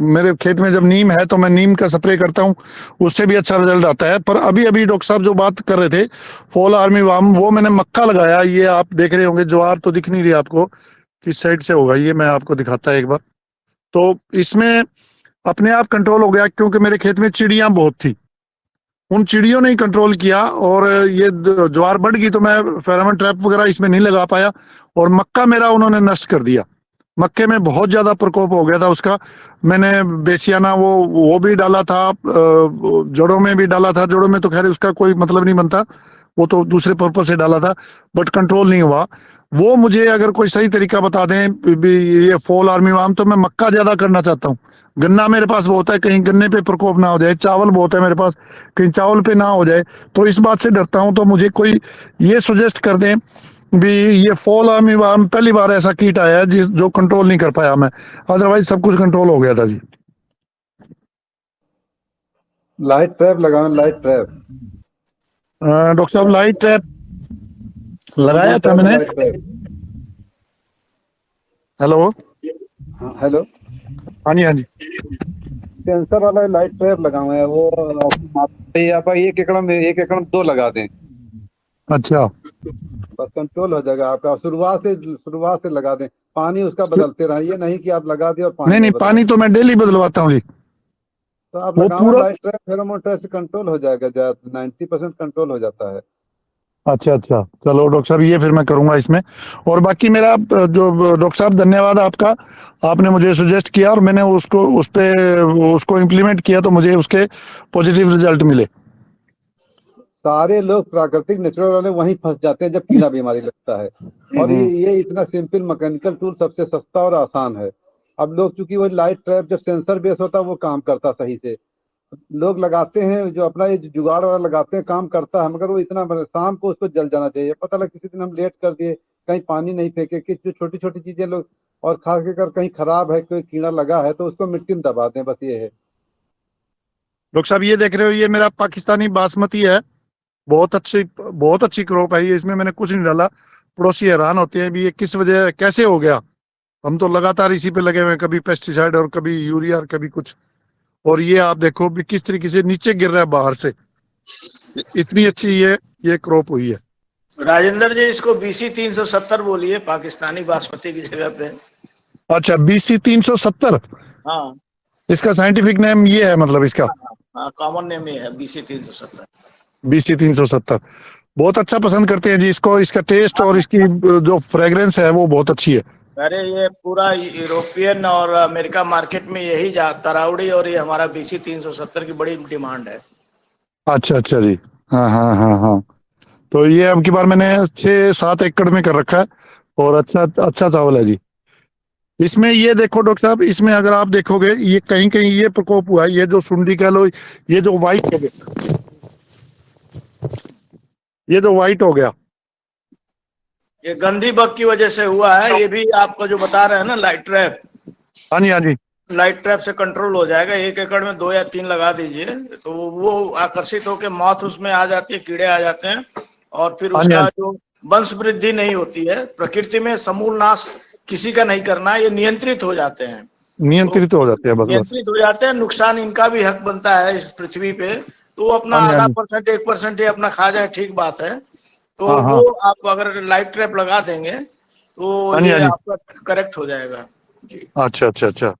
Speaker 10: मेरे खेत में जब नीम है तो मैं नीम का स्प्रे करता हूँ, उससे भी अच्छा रिजल्ट आता है। पर अभी डॉक्टर साहब जो बात कर रहे थे फॉल आर्मी वार्म, वो मैंने मक्का लगाया। ये आप देख रहे होंगे, ज्वार तो दिख नहीं रही आपको, किस साइड से होगा ये मैं आपको दिखाता है एक बार। तो इसमें अपने आप कंट्रोल हो गया, क्योंकि मेरे खेत में चिड़ियां बहुत थी, उन चिड़ियों ने ही कंट्रोल किया और ये ज्वार बढ़ गई। तो मैं फेरोमोन ट्रैप वगैरह इसमें नहीं लगा पाया और मक्का मेरा उन्होंने नष्ट कर दिया। मक्के में बहुत ज्यादा प्रकोप हो गया था उसका। मैंने बेसियाना वो भी डाला था, जड़ों में भी डाला था। जड़ों में तो खैर उसका कोई मतलब नहीं बनता, वो तो दूसरे पर्पज से डाला था, बट कंट्रोल नहीं हुआ। वो मुझे अगर कोई सही तरीका बता दें भी ये फॉल आर्मी वार्म, तो मैं मक्का ज्यादा करना चाहता हूँ। गन्ना मेरे पास बहुत है, कहीं गन्ने पे प्रकोप ना हो जाए। चावल बहुत है मेरे पास, कहीं चावल पे ना हो जाए, तो इस बात से डरता हूँ। तो मुझे कोई ये सजेस्ट कर दें भी ये फॉल आर्मी वार्म पहली बार ऐसा कीट आया है जो कंट्रोल नहीं कर पाया मैं, अदरवाइज सब कुछ कंट्रोल हो गया था जी।
Speaker 2: लाइट ट्रैप लगाओ, लाइट ट्रैप।
Speaker 10: डॉक्टर साहब लाइट ट्रैप लगाया था मैंने।
Speaker 2: Light trap.
Speaker 10: हेलो।
Speaker 2: हाँ हेलो।
Speaker 10: हाँ जी, हाँ जी।
Speaker 2: सेंसर वाला लाइट ट्रैप लगाओ है वो। आप 1 एकड़ में 2 लगा दें,
Speaker 10: अच्छा,
Speaker 2: बस कंट्रोल हो जाएगा आपका। शुरुआत से लगा दें, पानी उसका बदलते रहिए, नहीं कि आप लगा दिए और पानी
Speaker 10: नहीं
Speaker 2: नहीं
Speaker 10: नहीं,
Speaker 2: बदला।
Speaker 10: पानी तो मैं डेली बदलवाता हूँ जी।
Speaker 2: तो आप
Speaker 10: वो
Speaker 2: लगाओ
Speaker 10: पूरा।
Speaker 2: लाइट ट्रैप, फेरोमोन ट्रैप से कंट्रोल हो जाएगा, 90% कंट्रोल हो जाता है।
Speaker 10: अच्छा अच्छा, चलो डॉक्टर साहब ये फिर मैं करूंगा इसमें। और बाकी मेरा जो डॉक्टर साहब धन्यवाद आपका, आपने मुझे सुजेस्ट किया और मैंने उसको इम्प्लीमेंट किया, तो मुझे उसके पॉजिटिव रिजल्ट मिले।
Speaker 2: सारे लोग प्राकृतिक नेचुरल वाले वहीं फंस जाते हैं जब कीड़ा बीमारी लगता है। और ये इतना सिंपल मैकेनिकल टूल सबसे सस्ता और आसान है। अब लोग चूंकि वो लाइट ट्रैप जब सेंसर बेस होता है वो काम करता सही से, लोग लगाते हैं जो अपना ये जुगाड़ वाला लगाते हैं, काम करता है, मगर वो इतना शाम को उसको जल जाना चाहिए। पता लगा किसी दिन हम लेट कर दिए, कहीं पानी नहीं फेंके, कि जो छोटी छोटी चीजें लोग, और खास कर कहीं खराब है, कोई कीड़ा लगा है तो उसको मिट्टी में दबा दें, बस ये है।
Speaker 10: डॉक्टर साहब ये देख रहे हो, ये मेरा पाकिस्तानी बासमती है, बहुत अच्छी क्रॉप है ये। इसमें मैंने कुछ नहीं डाला, पड़ोसी हैरान होते हैं भी ये किस वजह कैसे हो गया। हम तो लगातार इसी पे लगे हुए हैं, कभी पेस्टिसाइड और कभी यूरिया और कभी कुछ। और ये आप देखो भी किस तरीके से नीचे गिर रहा है बाहर से, इतनी अच्छी ये क्रॉप हुई है।
Speaker 3: राजेंद्र जी, इसको BC 370 बोलिए पाकिस्तानी बासमती की जगह पे।
Speaker 10: अच्छा, BC 370।
Speaker 3: हाँ
Speaker 10: इसका साइंटिफिक नेम ये है, मतलब इसका
Speaker 3: हाँ, कॉमन नेम ये है BC 370।
Speaker 10: BC 370 बहुत अच्छा पसंद करते हैं जी इसको। इसका टेस्ट और इसकी जो फ्रेग्रेंस है वो बहुत अच्छी है।
Speaker 3: अरे ये पूरा यूरोपियन और अमेरिका मार्केट में यही तराउड़ी और ये हमारा BC 370 की बड़ी डिमांड है।
Speaker 10: अच्छा अच्छा जी, हाँ हाँ हाँ हाँ। तो ये अब की बार मैंने 6-7 एकड़ में कर रखा है, और अच्छा अच्छा चावल है जी। इसमें ये देखो डॉक्टर साहब, इसमें अगर आप देखोगे ये कहीं कहीं ये प्रकोप हुआ है, ये जो सुंडी कह लो, ये जो वाइट हो गया, ये जो वाइट हो गया,
Speaker 3: ये गंदी बग की वजह से हुआ है। ये भी आपको जो बता रहे हैं ना लाइट ट्रैप,
Speaker 10: हाँ जी हाँ जी,
Speaker 3: लाइट ट्रैप से कंट्रोल हो जाएगा। 1 एकड़ में 2 या 3 लगा दीजिए, तो वो आकर्षित होकर मौत उसमें आ जाती है, कीड़े आ जाते हैं, और फिर
Speaker 10: हाँ जी हाँ
Speaker 3: उसका
Speaker 10: जी,
Speaker 3: जो वंश वृद्धि नहीं होती है। प्रकृति में समूल नाश किसी का नहीं करना है, ये नियंत्रित हो जाते हैं। तो
Speaker 10: नियंत्रित हो जाते हैं, बस बस।
Speaker 3: नियंत्रित हो जाते हैं, नुकसान इनका भी हक बनता है इस पृथ्वी पे। तो वो अपना
Speaker 10: हाँ जी हाँ
Speaker 3: आधा
Speaker 10: जी,
Speaker 3: परसेंट 1% ही अपना खा जाए, ठीक बात है। तो
Speaker 10: हाँ हाँ
Speaker 3: वो आप अगर लाइट ट्रैप लगा देंगे तो
Speaker 10: हाँ जी
Speaker 3: ये
Speaker 10: हाँ जी।
Speaker 3: आपका करेक्ट हो जाएगा जी।
Speaker 10: अच्छा अच्छा अच्छा।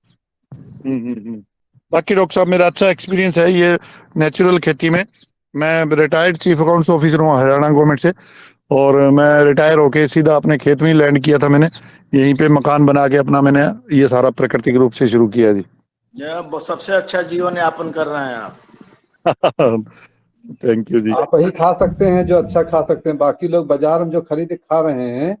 Speaker 10: बाकी डॉक्टर साहब मेरा अच्छा एक्सपीरियंस है ये नेचुरल खेती में। मैं रिटायर्ड चीफ अकाउंट्स ऑफिसर हूँ हरियाणा गवर्नमेंट से, और मैं रिटायर होके सीधा अपने खेत में ही लैंड किया था। मैंने यहीं पे मकान बना के अपना मैंने ये सारा प्राकृतिक रूप से शुरू किया जी।
Speaker 3: वो सबसे अच्छा जीवन यापन कर रहे हैं आप।
Speaker 10: थैंक यू जी।
Speaker 2: आप ही खा सकते हैं जो अच्छा खा सकते हैं, बाकी लोग बाजार में जो खरीद के खा रहे हैं,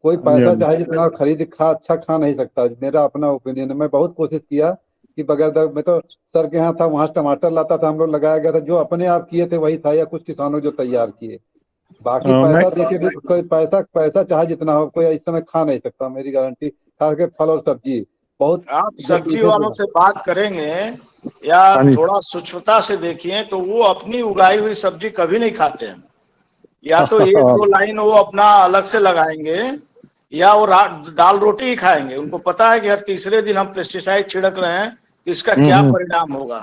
Speaker 2: कोई
Speaker 10: हाँ जी हाँ
Speaker 2: पैसा
Speaker 10: जी,
Speaker 2: चाहे जितना खरीद के खा अच्छा खा नहीं सकता। मेरा अपना ओपिनियन है। मैं बहुत कोशिश किया कि बगैर मैं तो सर के यहाँ था, वहां से टमाटर लाता था, हम लोग लगाया गया था, जो अपने आप किए थे वही था, या कुछ किसानों जो तैयार किए। बाकी
Speaker 10: मैं
Speaker 2: पैसा देके भी कोई पैसा चाहे जितना हो, कोई इस समय खा नहीं सकता, मेरी गारंटी। खासकर फल और सब्जी बहुत
Speaker 3: आप
Speaker 2: जो
Speaker 3: सब्जी
Speaker 2: चीजें
Speaker 3: वालों से बात करेंगे या
Speaker 10: हाँ जी,
Speaker 3: थोड़ा सूक्ष्मता से देखिए तो वो अपनी उगाई हुई सब्जी कभी नहीं खाते हैं। या तो 1-2 लाइन वो अपना अलग से लगाएंगे, या वो दाल रोटी ही खाएंगे। उनको पता है कि हर तीसरे दिन हम पेस्टिसाइड छिड़क रहे हैं तो इसका क्या परिणाम होगा।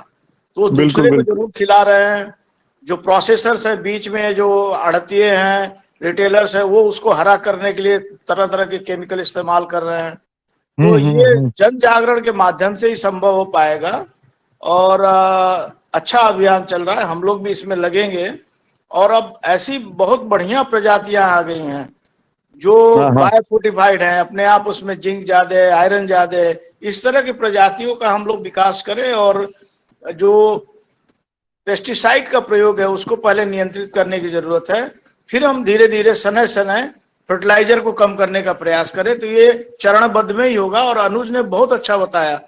Speaker 3: तो वो
Speaker 10: बिल्कुल
Speaker 3: दूसरे को
Speaker 10: बिल्कुल।
Speaker 3: जरूर खिला रहे हैं। जो प्रोसेसर्स है बीच में, जो आड़तिये हैं, रिटेलर्स है, वो उसको हरा करने के लिए तरह तरह के केमिकल इस्तेमाल कर रहे हैं। तो ये जन जागरण के माध्यम से ही संभव हो पाएगा। और अच्छा अभियान चल रहा है, हम लोग भी इसमें लगेंगे। और अब ऐसी बहुत बढ़िया प्रजातियां आ गई हैं जो
Speaker 10: हाँ हाँ
Speaker 3: बायोफोर्टिफाइड है, अपने आप उसमें जिंक ज्यादा है, आयरन ज्यादा है, इस तरह की प्रजातियों का हम लोग विकास करें और जो पेस्टिसाइड का प्रयोग है उसको पहले नियंत्रित करने की जरूरत है। फिर हम धीरे धीरे समय समय फर्टिलाइजर को कम करने का प्रयास करें। तो ये चरणबद्ध में ही होगा। और अनुज ने बहुत अच्छा बताया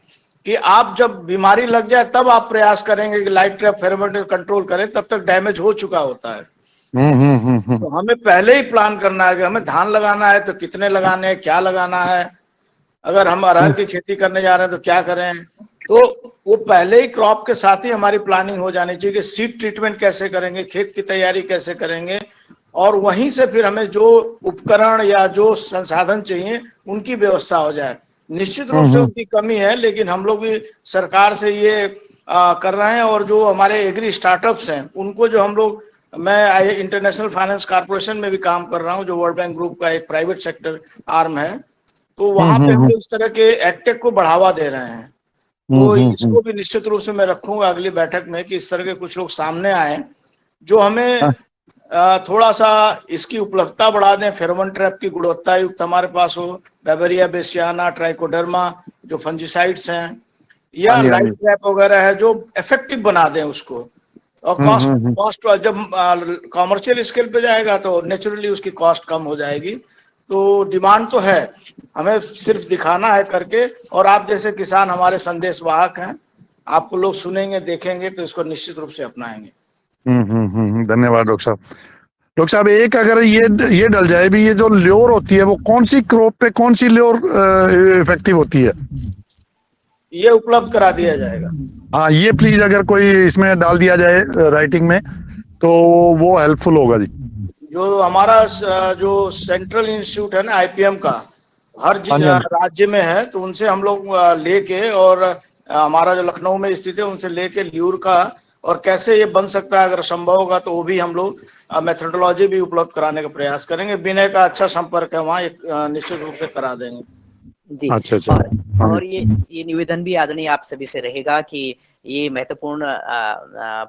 Speaker 3: कि आप जब बीमारी लग जाए तब आप प्रयास करेंगे कि लाइट ट्रैप फेरोमोन कंट्रोल करें, तब तक डैमेज हो चुका होता है। तो हमें पहले ही प्लान करना है कि हमें धान लगाना है तो कितने लगाने हैं, क्या लगाना है, अगर हम अरहर की खेती करने जा रहे हैं तो क्या करें। तो वो पहले ही क्रॉप के साथ ही हमारी प्लानिंग हो जानी चाहिए कि सीड ट्रीटमेंट कैसे करेंगे, खेत की तैयारी कैसे करेंगे, और वहीं से फिर हमें जो उपकरण या जो संसाधन चाहिए उनकी व्यवस्था हो जाए। निश्चित रूप से उनकी कमी है, लेकिन हम लोग भी सरकार से ये कर रहे हैं। और जो हमारे एग्री स्टार्टअप्स हैं उनको जो हम लोग, मैं इंटरनेशनल फाइनेंस कॉर्पोरेशन में भी काम कर रहा हूँ, जो वर्ल्ड बैंक ग्रुप का एक प्राइवेट सेक्टर आर्म है, तो वहां पे हम लोग इस तरह के एडटेक को बढ़ावा दे रहे हैं। तो इसको भी निश्चित रूप से मैं रखूंगा अगली बैठक में कि इस तरह के कुछ लोग सामने आए जो हमें थोड़ा सा इसकी उपलब्धता बढ़ा दें। फेरोमोन ट्रैप की गुणवत्ता युक्त हमारे पास हो, बेवेरिया बेसियाना, ट्राइकोडर्मा जो फंजीसाइड्स हैं, या लाइट ट्रैप वगैरह है जो इफेक्टिव बना दें उसको। और कॉस्ट जब कॉमर्शियल स्केल पे जाएगा तो नेचुरली उसकी कॉस्ट कम हो जाएगी। तो डिमांड तो है, हमें सिर्फ दिखाना है करके। और आप जैसे किसान हमारे संदेश वाहक हैं, आपको लोग सुनेंगे, देखेंगे तो इसको निश्चित रूप से अपनाएंगे।
Speaker 10: धन्यवाद डॉक्टर साहब। डॉक्टर साहब, एक अगर ये डल जाए भी, ये जो ल्योर होती है वो कौन सी क्रॉप पे कौन सी ल्योर इफेक्टिव होती है?
Speaker 3: ये उपलब्ध करा दिया जाएगा।
Speaker 10: हाँ, ये प्लीज अगर कोई इसमें डाल दिया जाए राइटिंग में तो वो हेल्पफुल होगा जी।
Speaker 3: जो हमारा जो सेंट्रल इंस्टीट्यूट है ना आईपीएम का, हर राज्य में है, तो उनसे हम लोग लेके, और हमारा जो लखनऊ में स्थित है उनसे लेके ल्यूर का और कैसे ये बन सकता है अगर संभव होगा तो वो भी हम लोग मेथोडोलॉजी भी उपलब्ध कराने का प्रयास करेंगे। विनय का अच्छा संपर्क है वहाँ, एक निश्चित रूप से करा देंगे
Speaker 1: जी।
Speaker 10: अच्छा।
Speaker 1: और ये निवेदन भी आदरणीय आप सभी से रहेगा कि ये महत्वपूर्ण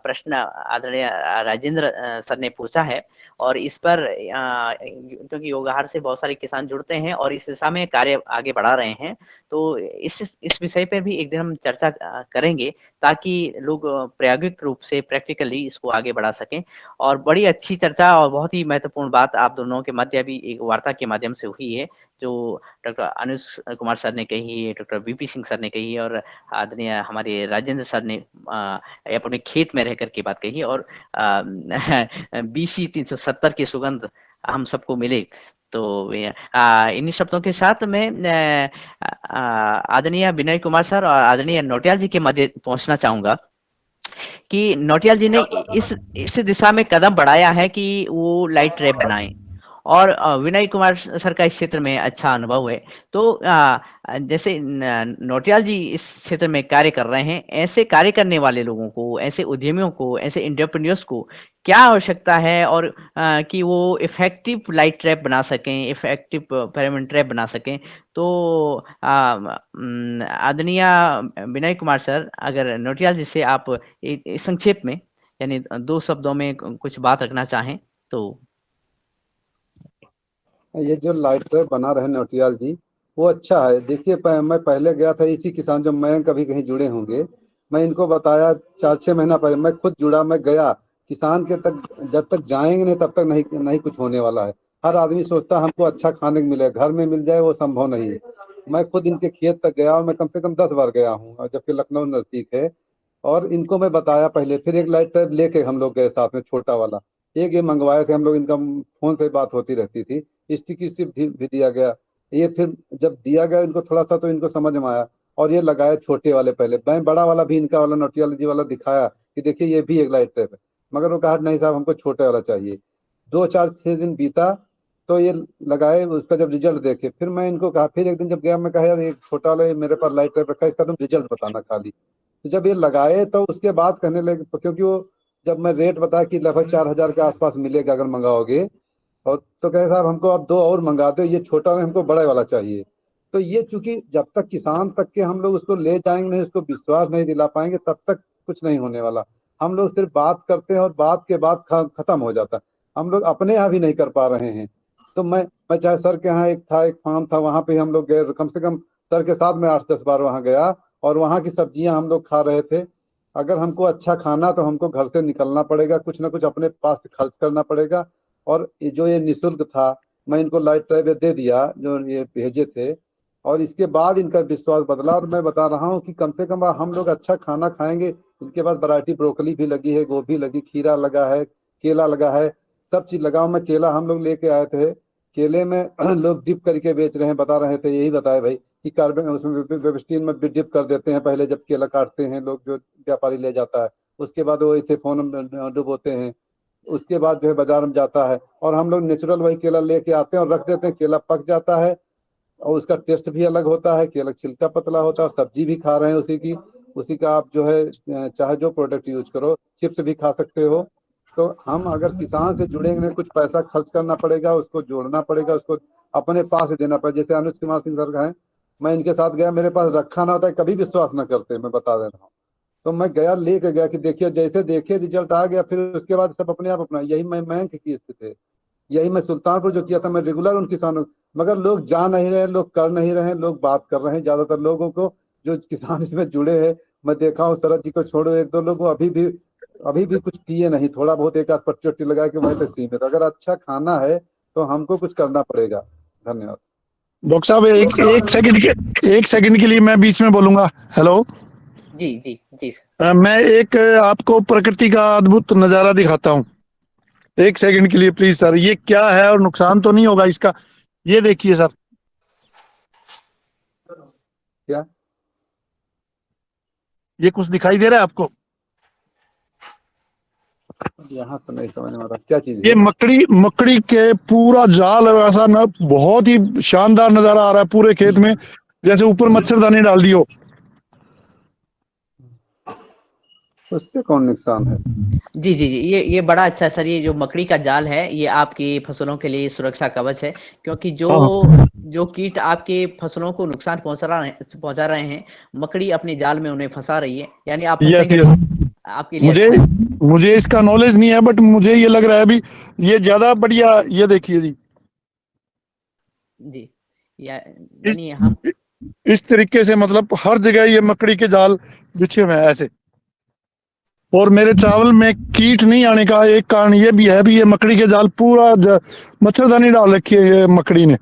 Speaker 1: प्रश्न आदरणीय राजेंद्र सर ने पूछा है, और इस पर क्योंकि योगाहार से बहुत सारे किसान जुड़ते हैं और इस दिशा में कार्य आगे बढ़ा रहे हैं, तो इस विषय पर भी एक दिन हम चर्चा करेंगे ताकि लोग प्रायोगिक रूप से प्रैक्टिकली इसको आगे बढ़ा सकें। और बड़ी अच्छी चर्चा और बहुत ही महत्वपूर्ण बात आप दोनों के मध्य भी एक वार्ता के माध्यम से हुई है, जो डॉक्टर अनुज कुमार सर ने कही है, डॉक्टर बीपी सिंह सर ने कही है, और आदरणीय हमारे राजेंद्र सर ने अपने खेत में रह करके बात कही, और BC 370 की सुगंध हम सबको मिले। तो इन्हीं शब्दों के साथ मैं आदरणीय विनय कुमार सर और आदरणीय नौटियाल जी के मध्य पहुंचना चाहूंगा कि नौटियाल जी ने इस दिशा में कदम बढ़ाया है कि वो लाइट ट्रैप बनाएं, और विनय कुमार सर का इस क्षेत्र में अच्छा अनुभव है। तो जैसे नौटियाल जी इस क्षेत्र में कार्य कर रहे हैं, ऐसे कार्य करने वाले लोगों को, ऐसे उद्यमियों को, ऐसे एंटरप्रेन्योर्स को क्या आवश्यकता है और कि वो इफेक्टिव लाइट ट्रैप बना सकें, इफेक्टिव फेरोमोन ट्रैप बना सकें। तो आदरणीय विनय कुमार सर, अगर नौटियाल जी से आप संक्षेप में यानी 2 शब्दों में कुछ बात रखना चाहें तो।
Speaker 2: ये जो लाइट ट्रैप बना रहे नौटियाल जी, वो अच्छा है। देखिए मैं पहले गया था, इसी किसान जो मैं कभी कहीं जुड़े होंगे, मैं इनको बताया 4-6 महीना पहले मैं खुद जुड़ा, मैं गया किसान के तक, जब तक जाएंगे नहीं तब तक नहीं कुछ होने वाला है। हर आदमी सोचता है हमको अच्छा खाने को मिले, घर में मिल जाए, वो संभव नहीं है। मैं खुद इनके खेत तक गया और मैं कम से कम 10 बार गया हूँ, जबकि लखनऊ नजदीक है। और इनको मैं बताया पहले, फिर एक लाइट ट्रैप लेके हम लोग गए साथ में, छोटा वाला एक ये मंगवाए थे हम लोग, इनका फोन से बात होती रहती थी। स्टिकी स्टिप भी दिया गया। ये फिर जब दिया गया इनको थोड़ा सा तो इनको समझ में आया, और ये लगाए छोटे वाले पहले। मैं बड़ा वाला भी इनका वाला नौटियाल जी वाला दिखाया कि देखिए ये भी एक लाइट ट्रैप है, मगर वो कहा नहीं साहब हमको छोटे वाला चाहिए। 2-4-6 दिन बीता तो ये लगाए, उसका जब रिजल्ट देखे फिर मैं इनको कहा, फिर एक दिन जब गया मैं कहा यार एक छोटा वाला मेरे पास लाइट ट्रैप रखा है, इसका तुम रिजल्ट बताना खाली। तो जब ये लगाए तो उसके बाद कहने लगे, क्योंकि वो जब मैं रेट बताया कि लगभग 4,000 के आसपास मिलेगा अगर मंगाओगे, और तो कहे साहब हमको अब 2 और मंगा दो, ये छोटा वाला हमको बड़ा वाला चाहिए। तो ये चूंकि जब तक किसान तक के हम लोग उसको ले जाएंगे नहीं, उसको विश्वास नहीं दिला पाएंगे, तब तक कुछ नहीं होने वाला। हम लोग सिर्फ बात करते हैं और बात के बाद खत्म हो जाता है। हम लोग अपने यहाँ भी नहीं कर पा रहे हैं। तो मैं चाहे सर के यहाँ एक फार्म था, वहाँ पे हम लोग गए, कम से कम सर के साथ में 8-10 बार वहाँ गया, और वहाँ की सब्जियां हम लोग खा रहे थे। अगर हमको अच्छा खाना तो हमको घर से निकलना पड़ेगा, कुछ ना कुछ अपने पास से खर्च करना पड़ेगा। और ये निःशुल्क था, मैं इनको लाइट ट्रैप दे दिया जो ये भेजे थे, और इसके बाद इनका विश्वास बदला। और मैं बता रहा हूँ कि कम से कम हम लोग अच्छा खाना खाएंगे। इनके पास वैरायटी, ब्रोकली भी लगी है, गोभी लगी, खीरा लगा है, केला लगा है, सब चीज लगा। मैं केला हम लोग लेके आए थे, केले में लोग डिप करके बेच रहे हैं, बता रहे थे, यही बताए भाई कि कार्बन उसमें वेबस्टीन में भी डिप कर देते हैं पहले, जब केला काटते हैं लोग, जो व्यापारी ले जाता है, उसके बाद वो इसे फोन में डुबोते हैं, उसके बाद जो है बाजार में जाता है। और हम लोग नेचुरल वही केला लेके आते हैं और रख देते हैं, केला पक जाता है और उसका टेस्ट भी अलग होता है, केला छिलका पतला होता है, और सब्जी भी खा रहे हैं उसी का आप जो है चाहे जो प्रोडक्ट यूज करो, चिप्स भी खा सकते हो। तो हम अगर किसान से जुड़ेंगे, कुछ पैसा खर्च करना पड़ेगा, उसको जोड़ना पड़ेगा, उसको अपने पास से देना पड़ेगा। जैसे अनुज कुमार सिंह सर हैं, मैं इनके साथ गया, मेरे पास रखा ना होता है, कभी विश्वास ना करते, मैं बता दे रहा हूँ। तो मैं गया, लेके गया कि देखिए, जैसे देखे रिजल्ट आ गया, फिर उसके बाद सब अपने आप अपना, यही मैं बैंक किए थे, यही मैं सुल्तानपुर जो किया था, मैं रेगुलर उन किसानों, मगर लोग जा नहीं रहे, लोग कर नहीं रहे, लोग बात कर रहे हैं। ज्यादातर लोगों को जो किसान इसमें जुड़े हैं, मैं देखा हूँ, शरद जी को छोड़ो, 1-2 लोग अभी भी कुछ किए नहीं, थोड़ा बहुत एक आध पट्टी वट्टी लगा के वहीं तक सीमित। अगर अच्छा खाना है तो हमको कुछ करना पड़ेगा। धन्यवाद।
Speaker 10: डॉक्टर साहब, एक सेकंड के लिए मैं बीच में बोलूंगा। हेलो।
Speaker 1: जी जी जी सर।
Speaker 10: मैं एक आपको प्रकृति का अद्भुत नजारा दिखाता हूँ, एक सेकंड के लिए प्लीज सर। ये क्या है और नुकसान तो नहीं होगा इसका? ये देखिए सर,
Speaker 2: क्या
Speaker 10: ये कुछ दिखाई दे रहा है आपको?
Speaker 2: यहाँ तो नहीं समझ में आ रहा, क्या चीज
Speaker 10: ये
Speaker 2: है?
Speaker 10: मकड़ी के पूरा जाल है, ऐसा न, बहुत ही शानदार नजारा आ रहा है पूरे खेत में, जैसे ऊपर मच्छरदानी डाल दी हो।
Speaker 2: उससे कौन नुकसान है?
Speaker 1: जी जी जी, ये बड़ा अच्छा सर। ये जो मकड़ी का जाल है, ये आपकी फसलों के लिए सुरक्षा कवच है, क्योंकि जो कीट आपके फसलों को नुकसान पहुंचा रहे हैं, मकड़ी अपने जाल में उन्हें फंसा रही है, यानी आप
Speaker 10: यस
Speaker 1: फंसेंगे
Speaker 10: यस,
Speaker 1: तो आपके लिए अच्छा है।
Speaker 10: मुझे इसका नॉलेज नहीं है, बट मुझे ये लग रहा है अभी ये ज्यादा बढ़िया। ये देखिए जी,
Speaker 1: जी,
Speaker 10: इस
Speaker 1: यानी हम
Speaker 10: इस तरीके से, मतलब हर जगह ये मकड़ी के जाल बिछे हुए हैं ऐसे। और मेरे चावल में कीट नहीं आने का एक कारण ये भी है, भी ये मकड़ी के जाल पूरा मच्छरदानी डाल रखी है ये मकड़ी ने।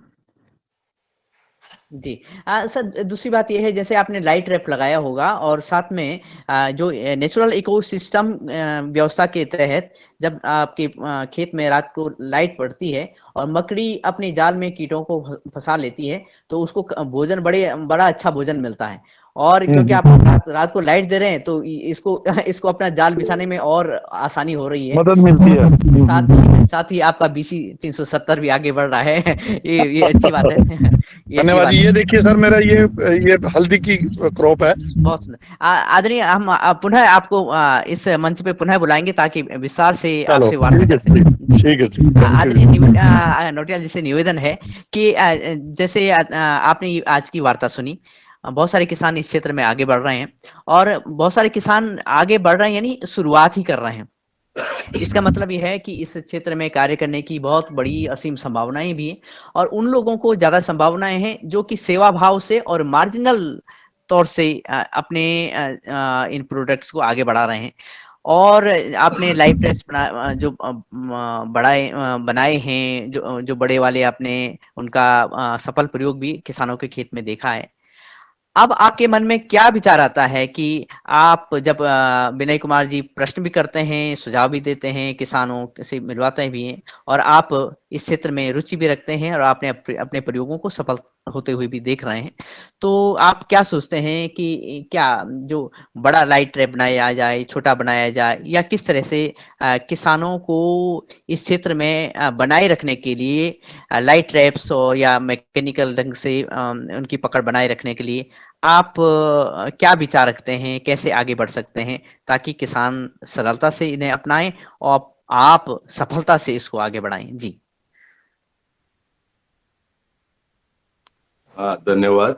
Speaker 1: जी। सर, दूसरी बात ये है, जैसे आपने लाइट रैप लगाया होगा, और साथ में जो नेचुरल इकोसिस्टम व्यवस्था के तहत जब आपके खेत में रात को लाइट पड़ती है और मकड़ी अपने जाल में कीटों को फंसा लेती है, तो उसको भोजन बड़ा अच्छा भोजन मिलता है। और क्योंकि आप रात को लाइट दे रहे हैं, तो इसको अपना जाल बिछाने में और आसानी हो रही है।
Speaker 10: मदद मिलती है।
Speaker 1: साथ ही आपका BC 370 भी आगे बढ़ रहा है। ये अच्छी बात है। ये अच्छी
Speaker 10: धन्यवाद
Speaker 1: बात
Speaker 10: जी।
Speaker 1: है।
Speaker 10: ये देखिए सर, मेरा ये हल्दी की क्रॉप है।
Speaker 1: बहुत सुंदर। आदरणीय, हम पुनः आपको इस मंच पे पुनः बुलाएंगे, ताकि विस्तार से
Speaker 10: चलो
Speaker 1: आपसे वार्ता कर सकें।
Speaker 10: ठीक है, थैंक यू।
Speaker 1: आदरणीय नोटियाल जी से निवेदन है कि जैसे आपने आज की वार्ता सुनी, बहुत सारे किसान इस क्षेत्र में आगे बढ़ रहे हैं, और बहुत सारे किसान आगे बढ़ रहे हैं यानी शुरुआत ही कर रहे हैं। इसका मतलब यह है कि इस क्षेत्र में कार्य करने की बहुत बड़ी असीम संभावनाएं भी हैं, और उन लोगों को ज्यादा संभावनाएं हैं जो कि सेवा भाव से और मार्जिनल तौर से अपने इन प्रोडक्ट्स को आगे बढ़ा रहे हैं। और आपने लाइव टेस्ट जो बनाए हैं, जो बड़े वाले, आपने उनका सफल प्रयोग भी किसानों के खेत में देखा है। अब आपके मन में क्या विचार आता है कि आप जब विनय कुमार जी प्रश्न भी करते हैं, सुझाव भी देते हैं, किसानों से मिलवाते भी हैं, और आप इस क्षेत्र में रुचि भी रखते हैं, और आपने अपने प्रयोगों को सफल होते हुए भी देख रहे हैं, तो आप क्या सोचते हैं कि क्या जो बड़ा लाइट ट्रैप बनाया जाए, छोटा बनाया जाए, या किस तरह से किसानों को इस क्षेत्र में बनाए रखने के लिए लाइट ट्रैप्स और या मैकेनिकल ढंग से उनकी पकड़ बनाए रखने के लिए आप क्या विचार रखते हैं, कैसे आगे बढ़ सकते हैं, ताकि किसान सरलता से इन्हें अपनाएं और आप सफलता से इसको आगे बढ़ाएं? जी।
Speaker 4: धन्यवाद।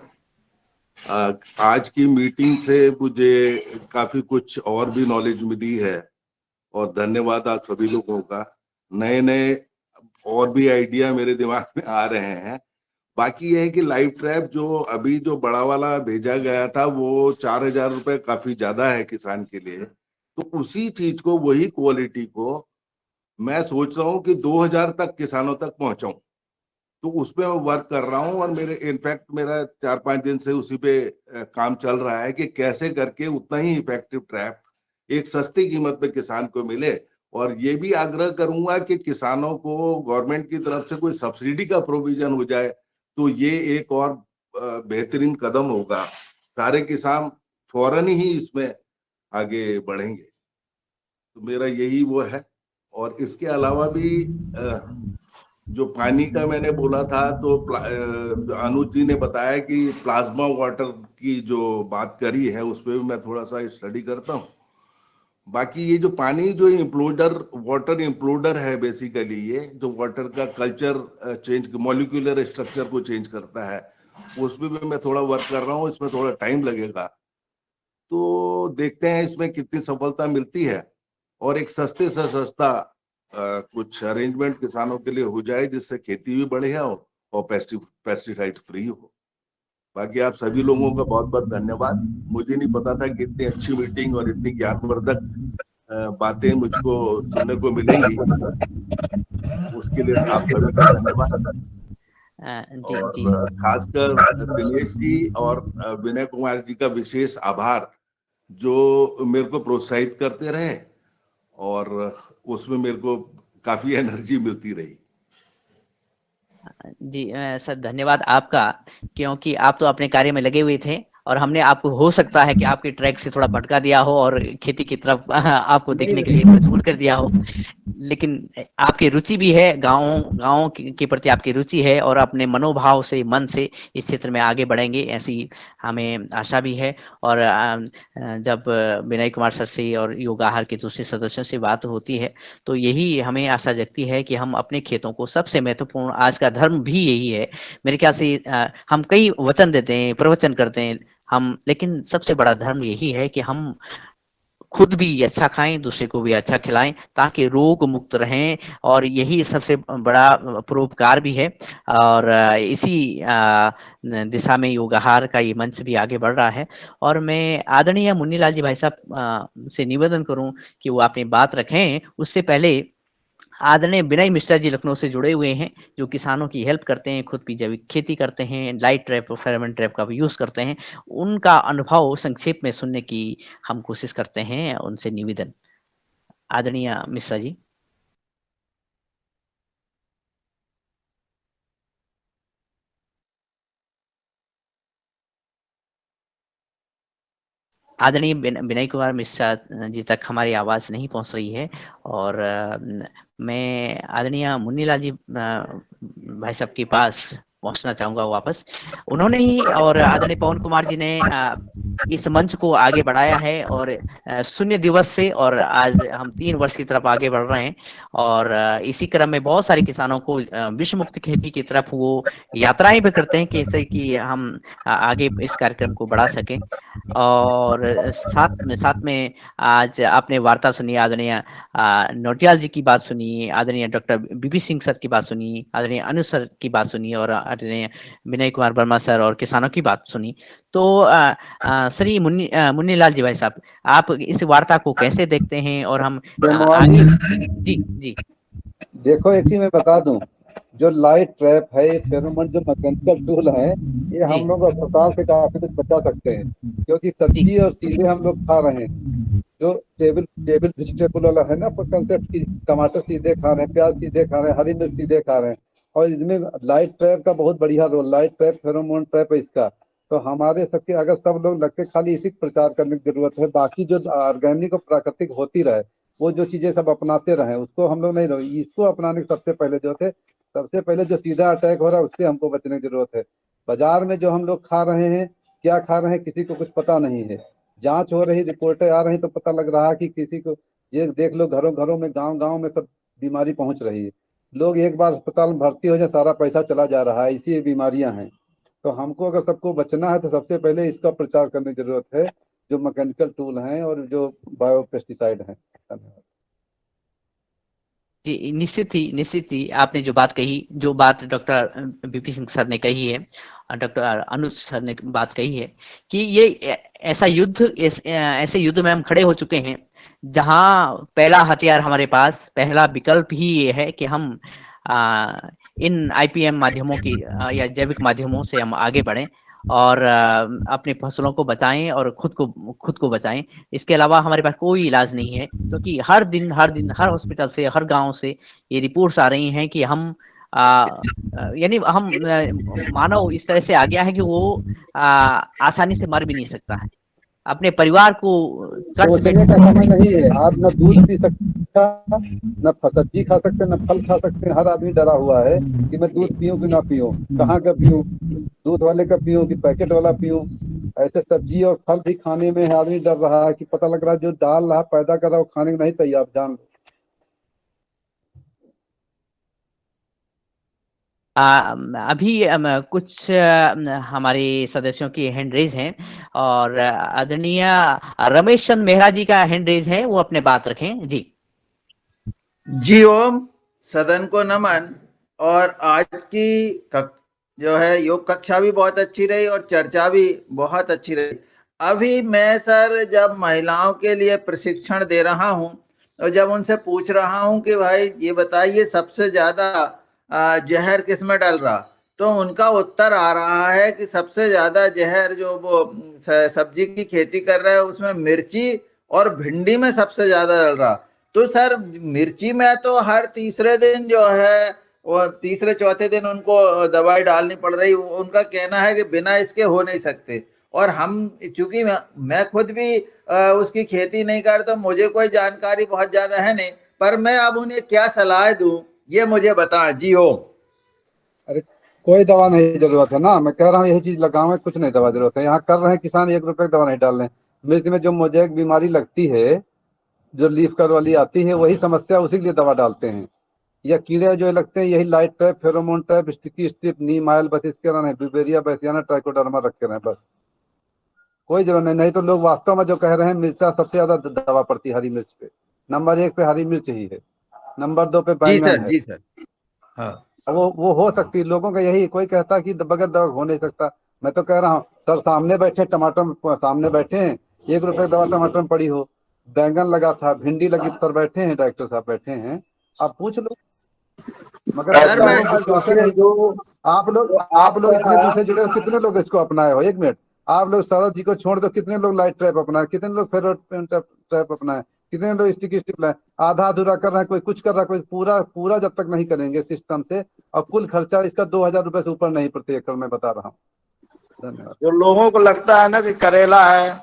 Speaker 4: आज की मीटिंग से मुझे काफी कुछ और भी नॉलेज मिली है, और धन्यवाद आप सभी लोगों का। नए नए और भी आइडिया मेरे दिमाग में आ रहे हैं। बाकी यह है कि लाइव ट्रैप जो अभी जो बड़ा वाला भेजा गया था वो 4,000 रुपए काफी ज्यादा है किसान के लिए। तो उसी चीज को, वही क्वालिटी को मैं सोच रहा हूँ कि 2,000 तक किसानों तक पहुंचाऊं। तो उसपे मैं वर्क कर रहा हूँ और मेरे इनफैक्ट मेरा 4-5 दिन से उसी पे काम चल रहा है कि कैसे करके उतना ही इफेक्टिव ट्रैप एक सस्ती कीमत पे किसान को मिले। और ये भी आग्रह करूंगा कि किसानों को गवर्नमेंट की तरफ से कोई सब्सिडी का प्रोविजन हो जाए तो ये एक और बेहतरीन कदम होगा। सारे किसान फौरन ही इसमें आगे बढ़ेंगे। तो मेरा यही वो है। और इसके अलावा भी जो पानी का मैंने बोला था तो अनुज जी ने बताया कि प्लाज्मा वाटर की जो बात करी है उस पर भी मैं थोड़ा सा स्टडी करता हूँ। बाकी ये जो पानी जो इम्प्लोडर, वाटर इम्प्लोडर है बेसिकली, ये जो वाटर का कल्चर चेंज, मॉलिक्यूलर स्ट्रक्चर को चेंज करता है, उसमें भी मैं थोड़ा वर्क कर रहा हूँ। इसमें थोड़ा टाइम लगेगा, तो देखते हैं इसमें कितनी सफलता मिलती है। और एक सस्ते से सस्ता कुछ अरेंजमेंट किसानों के लिए हो जाए जिससे खेती भी बढ़िया हो और पेस्टिसाइड फ्री हो। बाकी आप सभी लोगों का बहुत बहुत धन्यवाद। मुझे नहीं पता था कि इतनी अच्छी मीटिंग और इतनी ज्ञानवर्धक बातें मुझको सुनने को मिलेंगी। उसके लिए आप सभी का धन्यवाद।
Speaker 1: जी
Speaker 4: और
Speaker 1: जी
Speaker 4: खासकर दिनेश जी और विनय कुमार जी का विशेष आभार, जो मेरे को प्रोत्साहित करते रहे और उसमें मेरे को काफी एनर्जी मिलती रही।
Speaker 1: जी सर, धन्यवाद आपका, क्योंकि आप तो अपने कार्य में लगे हुए थे और हमने आपको, हो सकता है कि आपके ट्रैक से थोड़ा भटका दिया हो और खेती की तरफ आपको देखने के लिए मजबूर कर दिया हो। लेकिन आपकी रुचि भी है, गाँव के प्रति आपकी रुचि है और अपने मनोभाव से, मन से इस क्षेत्र में आगे बढ़ेंगे, ऐसी हमें आशा भी है। और जब विनय कुमार सर से और योग आहार के दूसरे सदस्यों से बात होती है तो यही हमें आशा जगती है कि हम अपने खेतों को, सबसे महत्वपूर्ण आज का धर्म भी यही है मेरे ख्याल से। हम कई वचन देते हैं, प्रवचन करते हैं हम, लेकिन सबसे बड़ा धर्म यही है कि हम खुद भी अच्छा खाएं, दूसरे को भी अच्छा खिलाएं, ताकि रोग मुक्त रहें। और यही सबसे बड़ा परोपकार भी है। और इसी दिशा में योग आहार का ये मंच भी आगे बढ़ रहा है। और मैं आदरणीय मुन्नीलाल जी भाई साहब से निवेदन करूं कि वो अपनी बात रखें, उससे पहले आदरणीय विनय मिश्रा जी लखनऊ से जुड़े हुए हैं, जो किसानों की हेल्प करते हैं, खुद भी जैविक खेती करते हैं, लाइट ट्रैप और फेरोमोन ट्रैप का भी यूज़ करते हैं। उनका अनुभव संक्षेप में सुनने की हम कोशिश करते हैं। उनसे निवेदन, आदरणीय मिश्रा जी। आदरणीय विनय कुमार मिश्रा जी तक हमारी आवाज़ नहीं पहुंच रही है। और मैं आदरणीय मुन्नीलाल जी भाई साहब के पास पहुंचना चाहूंगा वापस। उन्होंने ही और आदरणीय पवन कुमार जी ने इस मंच को आगे बढ़ाया है और शून्य दिवस से और आज हम 3 वर्ष की तरफ आगे बढ़ रहे हैं। और इसी क्रम में बहुत सारे किसानों को विश्व मुक्त खेती की तरफ वो यात्राएं भी करते हैं, कैसे कि हम आगे इस कार्यक्रम को बढ़ा सकें। और साथ में आज आपने वार्ता सुनी, आदरणीय नौटियाल जी की बात सुनी, आदरणीय डॉक्टर बीपी सिंह सर की बात सुनी, आदरणीय अनुज सर की बात सुनी और आदरणीय विनय कुमार वर्मा सर और किसानों की बात सुनी। तो श्री मुन्नीलाल जी भाई साहब, आप इस वार्ता को कैसे देखते हैं? और हम आगे जी जी
Speaker 2: देखो, एक चीज मैं बता दूं, जो लाइट ट्रैप है, फेरोमोन जो मैकेनिकल टूल है, ये
Speaker 1: जी
Speaker 2: हम लोग अस्पताल से काफी कुछ बचा सकते हैं, क्योंकि
Speaker 1: जी
Speaker 2: सब्जी और सीधे हम लोग खा रहे हैं। जो टेबल टेबल वेजिटेबल वाला है ना कंसेप्ट की, टमाटर सीधे खा रहे हैं, प्याज सीधे खा रहे हैं, हरी मिर्च सीधे खा रहे हैं। और इसमें लाइट ट्रैप का बहुत बढ़िया role, light trap, pheromone trap है इसका। तो हमारे सबके अगर सब लोग लगते, खाली इसी को प्रचार करने की जरूरत है, बाकी जो ऑर्गेनिक और प्राकृतिक होती रहे, वो जो चीजें सब अपनाते रहे, उसको हम लोग नहीं रहे, इसको अपनाने के सबसे पहले जो थे, सबसे पहले जो सीधा अटैक हो रहा है उससे हमको बचने की जरूरत है। बाजार में जो हम लोग खा रहे हैं, क्या खा रहे हैं, किसी को कुछ पता नहीं है। जांच हो रही, रिपोर्टें आ रही, तो पता लग रहा है कि किसी को, ये देख लो, घरों घरों में, गांव गांव में सब बीमारी पहुंच रही है। लोग एक बार अस्पताल में भर्ती हो जाए, सारा पैसा चला जा रहा है, इसी बीमारियां हैं। तो हमको अगर सबको बचना है तो सबसे पहले इसका प्रचार करने की जरूरत है, जो मैकेनिकल टूल हैं और जो बायो पेस्टिसाइड हैं। धन्यवाद।
Speaker 1: जी, निश्चित ही आपने जो बात कही, जो बात डॉक्टर बीपी सिंह सर ने कही है, डॉक्टर अनुज सर ने बात कही है कि ये ऐसे युद्ध में हम खड़े हो चुके हैं, जहां पहला हथियार हमारे पास, पहला विकल्प ही ये है कि हम इन आईपीएम माध्यमों की या जैविक माध्यमों से हम आगे बढ़ें और अपनी फसलों को बचाएं और खुद को बचाएं। इसके अलावा हमारे पास कोई इलाज नहीं है, क्योंकि हर दिन हर हॉस्पिटल से, हर गांव से ये रिपोर्ट्स आ रही हैं कि यानी मानव इस तरह से आ गया है कि वो आसानी से मर भी नहीं सकता है, अपने परिवार को
Speaker 2: सोचने का समय नहीं है। आप न दूध पी सकते, न सब्जी खा सकते, न फल खा सकते। हर आदमी डरा हुआ है कि मैं दूध पीऊं कि ना पीऊं, कहाँ का पीऊं, दूध वाले का पीऊं कि पैकेट वाला पीऊं। ऐसे सब्जी और फल भी खाने में आदमी डर रहा है कि पता लग रहा है जो डाल रहा पैदा कर रहा है वो खाने को नहीं तैयार, जान लो।
Speaker 1: अभी कुछ हमारे सदस्यों की हैंड रेज हैं और आदरणीय रमेश चंद मेहरा जी का हैंड रेज है, वो अपने बात रखें।
Speaker 11: जी ओम, सदन को नमन। और आज की जो है योग कक्षा भी बहुत अच्छी रही और चर्चा भी बहुत अच्छी रही। अभी मैं सर जब महिलाओं के लिए प्रशिक्षण दे रहा हूं और जब उनसे पूछ रहा हूं कि भाई ये बताइए सबसे ज्यादा जहर किस में डल रहा, तो उनका उत्तर आ रहा है कि सबसे ज्यादा जहर जो वो सब्जी की खेती कर रहे हैं उसमें मिर्ची और भिंडी में सबसे ज्यादा डल रहा। तो सर मिर्ची में तो हर तीसरे दिन जो है वो तीसरे चौथे दिन उनको दवाई डालनी पड़ रही। उनका कहना है कि बिना इसके हो नहीं सकते। और हम चूंकि मैं खुद भी उसकी खेती नहीं करता, मुझे कोई जानकारी बहुत ज्यादा है नहीं, पर मैं अब उन्हें क्या सलाह दूं ये मुझे बताएं। जी हो।
Speaker 2: अरे कोई दवा नहीं जरूरत है ना, मैं कह रहा हूँ यही चीज लगाओ, कुछ नहीं दवा जरूरत है। यहाँ कर रहे हैं किसान, 1 रुपए दवा नहीं डाल रहे हैं। मिर्च में जो मोजेक बीमारी लगती है, जो लीफ कर वाली आती है, वही समस्या, उसी के लिए दवा डालते हैं। या कीड़े जो लगते हैं यही light trap, pheromone trap, sticky strip, neem oil, बस इसके रहना है। बिबेरिया, बैसियाना, ट्राइकोडर्मा रखे रहे, बस कोई जरूरत नहीं। नहीं तो लोग वास्तव में जो कह रहे हैं मिर्चा सबसे ज्यादा दवा पड़ती है हरी मिर्च पे। नंबर 1 पे हरी मिर्च ही है, नंबर 2 पे बैंगन है।
Speaker 11: जी सर। हाँ,
Speaker 2: वो हो सकती है। लोगों का यही, कोई कहता कि बगैर दवा हो नहीं सकता। मैं तो कह रहा हूँ सर, सामने बैठे टमाटर सामने बैठे हैं, 1 रुपए दवा टमाटर में पड़ी हो, बैंगन लगा था, भिंडी लगी, सर बैठे हैं, डायरेक्टर साहब बैठे हैं, आप पूछ लो। मगर
Speaker 11: सर मैं
Speaker 2: जो आप लोग इतने दिन से जुड़े हो, कितने लोग इसको अपनाए हो? 1 मिनट, आप लोग सरल जी को छोड़ दो, कितने लोग लाइट ट्रैप अपनाए, कितने लोग फेरो ट्रैप अपनाए, कितने लोग स्टिकी स्टिक लाए? आधा अधूरा कर रहा है, कोई कुछ कर रहा है, कोई पूरा जब तक नहीं करेंगे सिस्टम से। और कुल खर्चा इसका 2000 रुपए से ऊपर नहीं प्रति एकड़, मैं बता रहा हूँ। धन्यवाद।
Speaker 3: जो लोगों को लगता है ना कि करेला है,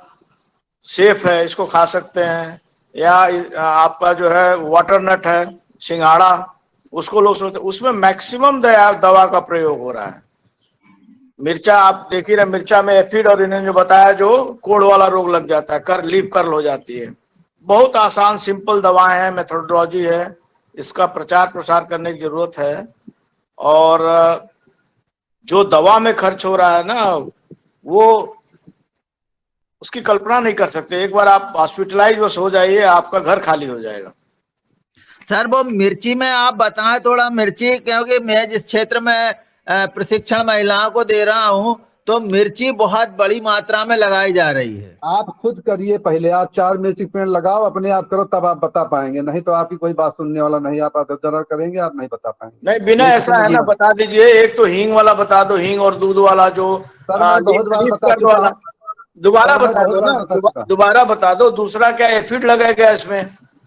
Speaker 3: सेफ है, इसको खा सकते हैं, या आपका जो है वाटरनट है, सिंघाड़ा, उसको लोग सोचते, उसमें मैक्सिमम दवा का प्रयोग हो रहा है। मिर्चा आप देख ही रहे, मिर्चा में एफिड और इन्होंने जो बताया, जो कोड़ वाला रोग लग जाता है, लीफ कर्ल हो जाती है। बहुत आसान सिंपल दवाएं हैं, मेथोडोलॉजी है, इसका प्रचार प्रसार करने की जरूरत है। और जो दवा में खर्च हो रहा है ना, वो उसकी कल्पना नहीं कर सकते। एक बार आप हॉस्पिटलाइज बस हो जाइए, आपका घर खाली हो जाएगा।
Speaker 11: सर वो मिर्ची में आप बताएं थोड़ा। मिर्ची, क्योंकि मैं जिस क्षेत्र में प्रशिक्षण महिलाओं को दे रहा हूं, तो मिर्ची बहुत बड़ी मात्रा में लगाई जा रही है।
Speaker 2: आप खुद करिए पहले, आप 4 मिर्ची पेड़ लगाओ, अपने आप करो, तब आप बता पाएंगे। नहीं तो आपकी कोई बात सुनने वाला नहीं, आप अदर करेंगे, आप नहीं बता पाएंगे।
Speaker 3: नहीं, बिना ऐसा है ना, बता दीजिए। एक तो हींग वाला बता दो, हींग और दूध वाला, जो लीफ कर्ल वाला, दोबारा बता दो ना, दोबारा बता दो। दूसरा क्या एफिड लगेगा इसमें?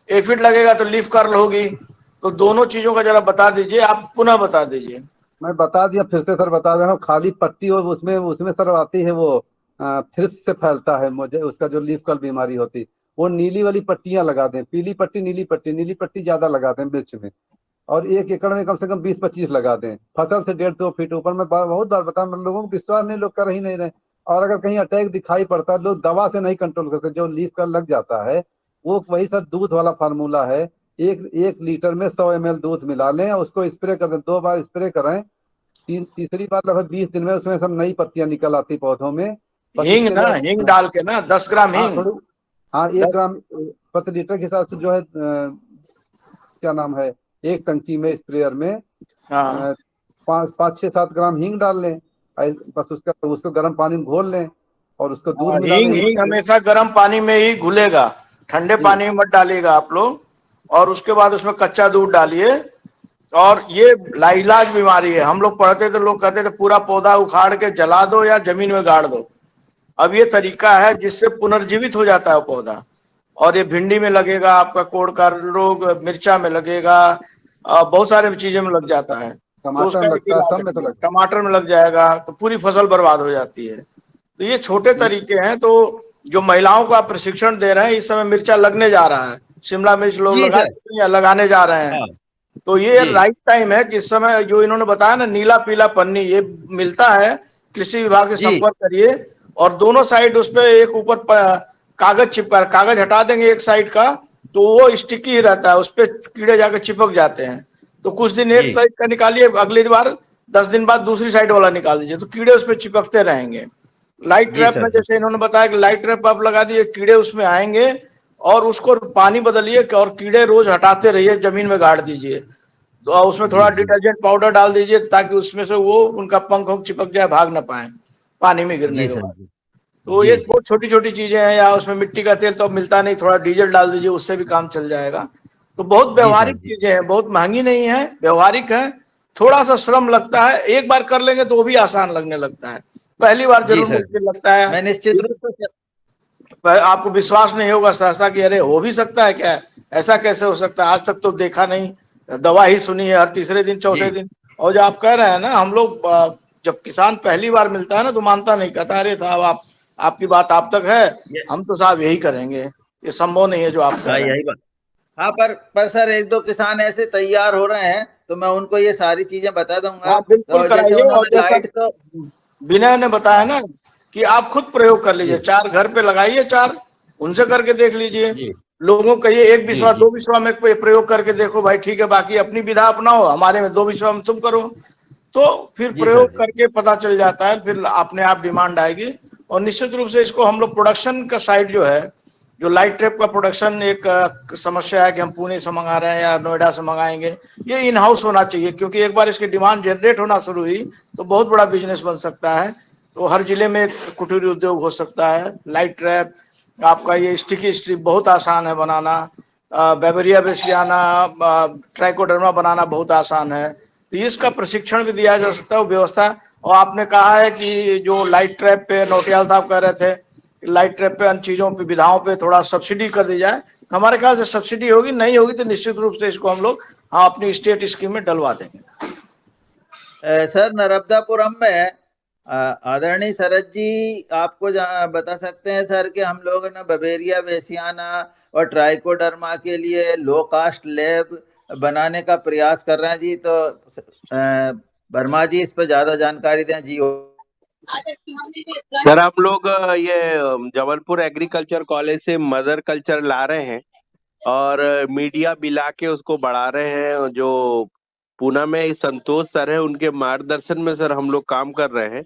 Speaker 3: एफिड लगेगा तो लीफ कर्ल होगी। तो दोनों चीजों का जरा बता दीजिए, आप पुनः बता दीजिए।
Speaker 2: मैं बता दिया, फिर से सर बता दे रहा हूँ। खाली पट्टी और उसमें सर आती है वो थ्रिप्स से फैलता है, मुझे उसका जो लीफ कर्ल बीमारी होती, वो नीली वाली पट्टियां लगा दें, पीली पट्टी नीली पट्टी ज्यादा लगा दें मिर्च में। और 1 एकड़ में कम से कम 20-25 लगा दें, फसल से 1.5-2 फीट ऊपर। मैं बहुत बार बता, लोगों को विश्वास नहीं, लोग कर ही नहीं रहे। और अगर कहीं अटैक दिखाई पड़ता है, लोग दवा से नहीं कंट्रोल करते। जो लीफ कर्ल लग जाता है वो वही सर दूध वाला फार्मूला है। 1 लीटर में 100 ml दूध मिला लें, उसको स्प्रे कर दें, 2 बार स्प्रे करें। तीसरी बार लगभग 20 दिन में उसमें सब नई पत्तियां निकल आती पौधों में।
Speaker 3: हींग ना, हींग डाल के ना, 10 ग्राम हींग।
Speaker 2: हाँ, 1 ग्राम प्रति लीटर के हिसाब से जो है क्या नाम है, एक टंकी में स्प्रेयर में
Speaker 3: हाँ
Speaker 2: 5-6-7 ग्राम हींग डाल लें, बस उसको गर्म पानी में घोल लें और उसको दूध मिला
Speaker 3: हींग
Speaker 2: लें।
Speaker 3: हमेशा गर्म पानी में ही घुलेगा, ठंडे पानी में मत डालिएगा आप लोग। और उसके बाद उसमें कच्चा दूध डालिए। और ये लाइलाज बीमारी है, हम लोग पढ़ते थे, लोग कहते थे पूरा पौधा उखाड़ के जला दो या जमीन में गाड़ दो। अब ये तरीका है जिससे पुनर्जीवित हो जाता है पौधा। और ये भिंडी में लगेगा, आपका कोढ़ का रोग मिर्चा में लगेगा, बहुत सारे चीजें में लग जाता है। तो
Speaker 2: टमाटर
Speaker 3: उसका
Speaker 2: में
Speaker 3: एक
Speaker 2: लगता है,
Speaker 3: इलाज
Speaker 2: सब में तो
Speaker 3: है,
Speaker 2: लगता
Speaker 3: टमाटर में लग जाएगा तो पूरी फसल बर्बाद हो जाती है। तो ये छोटे तरीके हैं। तो जो महिलाओं को आप प्रशिक्षण दे रहे हैं, इस समय मिर्चा लगने जा रहा है, शिमला मिर्च लोग
Speaker 11: जी
Speaker 3: लगा
Speaker 11: सर।
Speaker 3: चुके हैं या लगाने जा रहे हैं।
Speaker 11: हाँ
Speaker 3: तो ये
Speaker 11: जी
Speaker 3: राइट टाइम है कि इस समय जो इन्होंने बताया ना, नीला पीला पन्नी ये मिलता है, कृषि विभाग से
Speaker 11: जी
Speaker 3: संपर्क करिए। और दोनों साइड उस पे एक ऊपर कागज चिपका, कागज हटा देंगे एक साइड का तो वो स्टिकी ही रहता है, उस पे कीड़े जाके चिपक जाते हैं। तो कुछ दिन एक
Speaker 11: जी
Speaker 3: साइड का निकालिए, अगली बार 10 दिन बाद दूसरी साइड वाला निकाल दीजिए, तो कीड़े उस पे चिपकते रहेंगे। लाइट
Speaker 11: जी
Speaker 3: ट्रैप
Speaker 11: सर
Speaker 3: में
Speaker 11: जी।
Speaker 3: जैसे इन्होंने बताया कि लाइट ट्रैप आप लगा दिए, कीड़े उसमें आएंगे और उसको पानी बदलिए और कीड़े रोज हटाते रहिए, जमीन में गाड़ दीजिए। तो उसमें थोड़ा
Speaker 11: जी जी
Speaker 3: डिटर्जेंट पाउडर डाल दीजिए ताकि उसमें से वो उनका पंख चिपक जाए, भाग ना पाए पानी में गिरने
Speaker 11: जी
Speaker 3: के
Speaker 11: सर
Speaker 3: बाद।
Speaker 11: जी
Speaker 3: तो ये
Speaker 11: जी
Speaker 3: बहुत छोटी छोटी चीजें हैं। या उसमें मिट्टी का तेल तो अब मिलता नहीं, थोड़ा डीजल डाल दीजिए, उससे भी काम चल जाएगा। तो बहुत
Speaker 11: जी सर
Speaker 3: व्यवहारिक
Speaker 11: जी
Speaker 3: चीजें हैं, बहुत महंगी नहीं है, व्यवहारिक है। थोड़ा सा श्रम लगता है, एक बार कर लेंगे तो वो भी आसान लगने लगता है, पहली बार
Speaker 11: जी
Speaker 3: जरूर
Speaker 11: सर जी।
Speaker 3: मुश्किल लगता है।
Speaker 11: मैं निश्चित रूप से
Speaker 3: आपको विश्वास नहीं होगा सहसा कि अरे हो भी सकता है क्या, ऐसा कैसे हो सकता है, आज तक तो देखा नहीं, दवा ही सुनी है हर तीसरे दिन चौथे
Speaker 11: जी
Speaker 3: दिन। और जो आप कह रहे हैं ना, हम लोग जब किसान पहली बार मिलता है ना तो मानता नहीं, कहता अरे साहब आप, आपकी बात आप तक है,
Speaker 11: ये
Speaker 3: हम तो साहब यही करेंगे, ये संभव नहीं है जो आप कह
Speaker 11: हाँ
Speaker 3: रहे हैं।
Speaker 11: यही बात। हाँ पर सर एक दो किसान ऐसे तैयार हो रहे हैं तो मैं उनको ये सारी चीजें बता दूंगा।
Speaker 3: हाँ बिल्कुल
Speaker 11: तो जैसे
Speaker 3: कराइए। और
Speaker 11: उन्होंने
Speaker 3: जैसा
Speaker 11: लाइट तो
Speaker 3: विनय ने बताया ना कि आप खुद प्रयोग कर लीजिए,
Speaker 11: जी
Speaker 3: 4 घर पे लगाइए, 4 उनसे करके देख लीजिए।
Speaker 11: जी
Speaker 3: लोगों को कहिए एक
Speaker 11: जी
Speaker 3: विश्वा
Speaker 11: जी
Speaker 3: 2 विश्वा में प्रयोग करके देखो भाई, ठीक है, बाकी अपनी विधा अपनाओ, हमारे में 2 विश्वा में तुम करो। तो फिर
Speaker 11: जी सर
Speaker 3: प्रयोग
Speaker 11: जी
Speaker 3: करके पता चल जाता है, फिर अपने आप डिमांड आएगी। और निश्चित रूप से इसको हम लोग प्रोडक्शन का साइड जो है, जो लाइट ट्रैप का प्रोडक्शन एक समस्या है कि हम पुणे से मंगा रहे हैं या नोएडा से मंगाएंगे, ये इन हाउस होना चाहिए। क्योंकि एक बार इसकी डिमांड जनरेट होना शुरू हुई तो बहुत बड़ा बिजनेस बन सकता है। तो हर जिले में कुटीर उद्योग हो सकता है। लाइट ट्रैप आपका, ये स्टिकी स्ट्रिप बहुत आसान है बनाना, बेबरिया बेसियाना, ट्राइकोडर्मा बनाना बहुत आसान है। तो इसका प्रशिक्षण भी दिया जा सकता है, वो व्यवस्था। और आपने कहा है कि जो लाइट ट्रैप पे नौटियाल साहब कह रहे थे, लाइट ट्रैप पे, अन्य चीजों पे, विधाओं पे थोड़ा सब्सिडी कर दी जाए, तो हमारे ख्याल से सब्सिडी होगी, नहीं होगी तो निश्चित रूप से इसको हम लोग अपनी स्टेट स्कीम में डलवा देंगे।
Speaker 11: सर नर्मदापुरम में आदरणीय शरद जी आपको बता सकते हैं सर कि हम लोग ना बवेरिया बेसियाना और ट्राइकोडर्मा के लिए लो कास्ट लैब बनाने का प्रयास कर रहे हैं जी। तो वर्मा जी इस पर ज्यादा जानकारी दें जी।
Speaker 6: सर हम लोग ये जबलपुर एग्रीकल्चर कॉलेज से मदर कल्चर ला रहे हैं और मीडिया मिला के उसको बढ़ा रहे हैं। जो पूना में संतोष सर है, उनके मार्गदर्शन में सर हम लोग काम कर रहे हैं।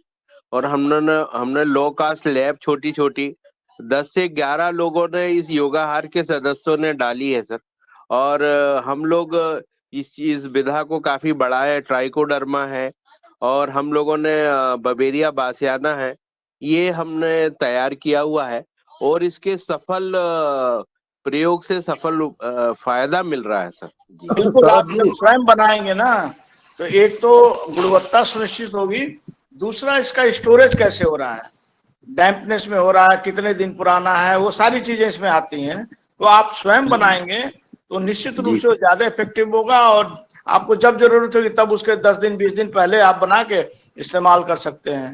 Speaker 6: और हमने लो कास्ट लैब छोटी छोटी 10 से 11 लोगों ने इस योगाहार के सदस्यों ने डाली है सर। और हम लोग इस विधा को काफी बढ़ाया, ट्राइकोडर्मा है और हम लोगों ने बवेरिया बासियाना है, ये हमने तैयार किया हुआ है। और इसके सफल प्रयोग से सफल फायदा मिल रहा है सर जी।
Speaker 3: बिल्कुल, आप जब स्वयं बनाएंगे ना तो एक तो गुणवत्ता सुनिश्चित होगी, दूसरा इसका स्टोरेज कैसे हो रहा है, डैम्पनेस में हो रहा है, कितने दिन पुराना है, वो सारी चीजें इसमें आती हैं। तो आप स्वयं बनाएंगे तो निश्चित रूप से वो ज्यादा इफेक्टिव होगा। और आपको जब जरूरत होगी तब उसके 10 दिन 20 दिन पहले आप बना के इस्तेमाल कर सकते हैं।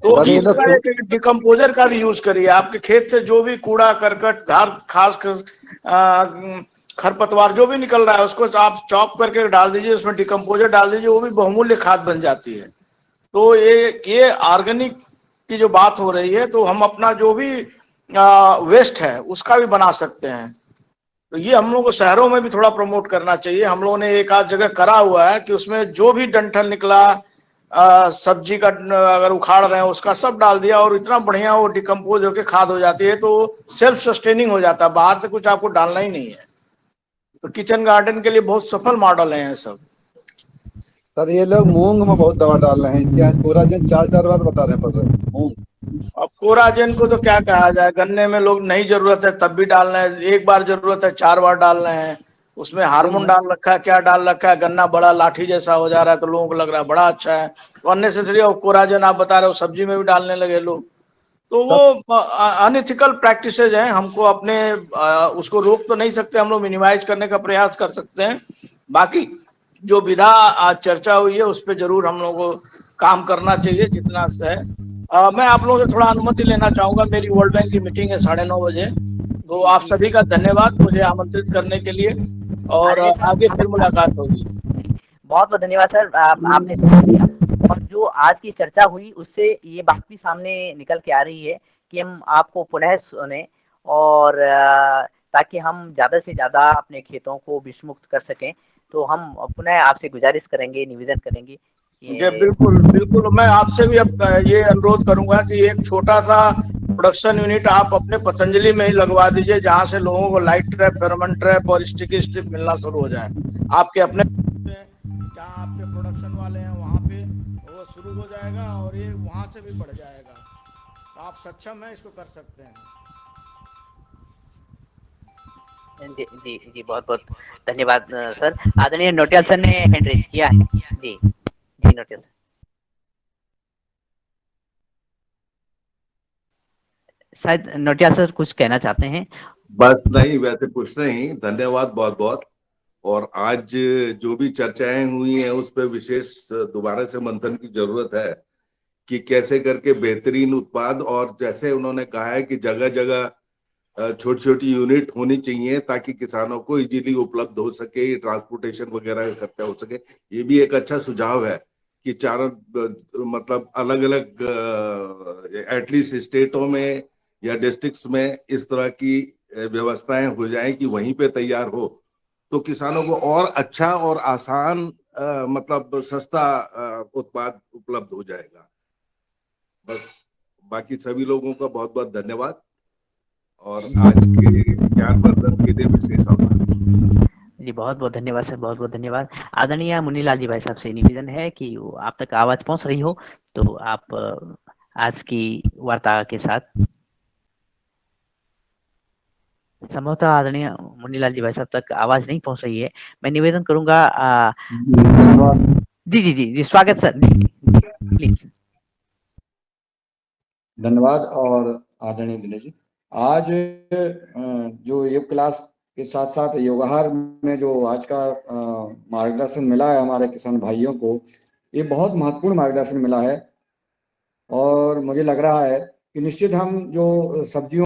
Speaker 3: तो इसका एक डिकम्पोजर का भी यूज करिए। आपके खेत से जो भी कूड़ा करकट, खास कर खरपतवार जो भी निकल रहा है, उसको आप चॉप करके डाल दीजिए, उसमें डिकम्पोजर डाल दीजिए, वो भी बहुमूल्य खाद बन जाती है। तो ये ऑर्गेनिक की जो बात हो रही है, तो हम अपना जो भी वेस्ट है उसका भी बना सकते हैं। तो ये हम लोग को शहरों में भी थोड़ा प्रमोट करना चाहिए। हम लोगों ने एक आध जगह करा हुआ है कि उसमें जो भी डंठल निकला, सब्जी का अगर उखाड़ रहे हैं उसका सब डाल दिया और इतना बढ़िया वो डिकम्पोज होकर खाद हो जाती है। तो सेल्फ सस्टेनिंग हो जाता है, बाहर से कुछ आपको डालना ही नहीं है। तो किचन गार्डन के लिए बहुत सफल मॉडल है सब।
Speaker 2: सर ये लोग मूंग में बहुत दवा डाल रहे हैं, क्या कोराजेन 4-4 बार बता रहे हैं पड़ रहे मूंग।
Speaker 3: अब कोराजेन को तो क्या कहा जाए, गन्ने में लोग नहीं जरूरत है तब भी डाल रहे हैं, एक बार जरूरत है 4 बार डाल रहे हैं। उसमें हार्मोन डाल रखा है, क्या डाल रखा है, गन्ना बड़ा लाठी जैसा हो जा रहा है तो लोगों को लग रहा है बड़ा अच्छा है। तो अननेसेसरी कोराजेन आप बता रहे हो सब्जी में भी डालने लगे लोग, तो वो अनएथिकल प्रैक्टिसेज हैं। हमको अपने उसको रोक तो नहीं सकते, हम लोग मिनिमाइज करने का प्रयास कर सकते हैं। बाकी जो विधा आज चर्चा हुई है उस पर जरूर हम लोग को काम करना चाहिए जितना है। मैं आप लोगों से थोड़ा अनुमति लेना चाहूंगा, मेरी वर्ल्ड बैंक की मीटिंग है 9:30 बजे। तो आप सभी का धन्यवाद मुझे आमंत्रित करने के लिए, और आगे फिर मुलाकात होगी।
Speaker 1: बहुत बहुत धन्यवाद सर, आपने समय दिया। और जो आज की चर्चा हुई उससे ये बात भी सामने निकल के आ रही है कि हम आपको पुनः सुने, और ताकि हम ज़्यादा से ज़्यादा अपने खेतों को विषमुक्त कर सकें। तो हम पुनः आपसे गुजारिश करेंगे, निवेदन करेंगे
Speaker 3: जी बिल्कुल बिल्कुल, मैं आपसे भी अब ये अनुरोध करूंगा कि एक छोटा सा प्रोडक्शन यूनिट आप अपने पतंजलि में ही लगवा दीजिए, जहां से लोगों को लाइट ट्रैप, फेरोमोन ट्रैप और स्टिकी स्ट्रिप मिलना शुरू हो जाए। आपके अपने जहाँ आपके प्रोडक्शन वाले हैं वहाँ पे वो शुरू हो जाएगा और ये वहाँ से भी बढ़ जाएगा। तो आप सक्षम हैं, इसको कर सकते हैं।
Speaker 1: जी जी जी, बहुत बहुत धन्यवाद सर। आदरणीय नोटियाल सर ने हैंड रेज किया है। जी जी नोटियाल शायद नोटियाल सर कुछ कहना चाहते हैं।
Speaker 4: बस नहीं, वैसे कुछ नहीं, धन्यवाद बहुत बहुत। और आज जो भी चर्चाएं हुई हैं उस पर विशेष दोबारा से मंथन की जरूरत है कि कैसे करके बेहतरीन उत्पाद, और जैसे उन्होंने कहा है कि जगह जगह छोटी छोटी यूनिट होनी चाहिए ताकि किसानों को इजीली उपलब्ध हो सके, ट्रांसपोर्टेशन वगैरह इकट्ठा हो सके। ये भी एक अच्छा सुझाव है कि चारों मतलब अलग अलग एटलीस्ट स्टेटों में या डिस्ट्रिक्ट्स में इस तरह की व्यवस्थाएं हो जाएं कि वहीं पे तैयार हो, तो किसानों को और अच्छा और आसान मतलब सस्ता उत्पाद उपलब्ध हो जाएगा। बस बाकी सभी लोगों का बहुत बहुत धन्यवाद, और आज के ज्ञानवर्धन के लिए विशेष आभार।
Speaker 1: जी बहुत बहुत धन्यवाद सर, बहुत बहुत धन्यवाद। आदरणीय मुनीलाल जी भाई साहब से निवेदन है कि आप तक आवाज पहुंच रही हो तो आप आज की वार्ता के साथ संभवतः आदरणीय मुनीलाल जी भाई साहब तक आवाज नहीं पहुंच रही है। मैं निवेदन करूंगा जी जी जी जी, स्वागत सर, प्लीज।
Speaker 12: धन्यवाद। और आदरणीय दिनेश जी, आज जो योग क्लास के साथ साथ योगाहार में जो आज का मार्गदर्शन मिला है हमारे किसान भाइयों को, ये बहुत महत्वपूर्ण मार्गदर्शन मिला है। और मुझे लग रहा है कि निश्चित हम जो सब्जियों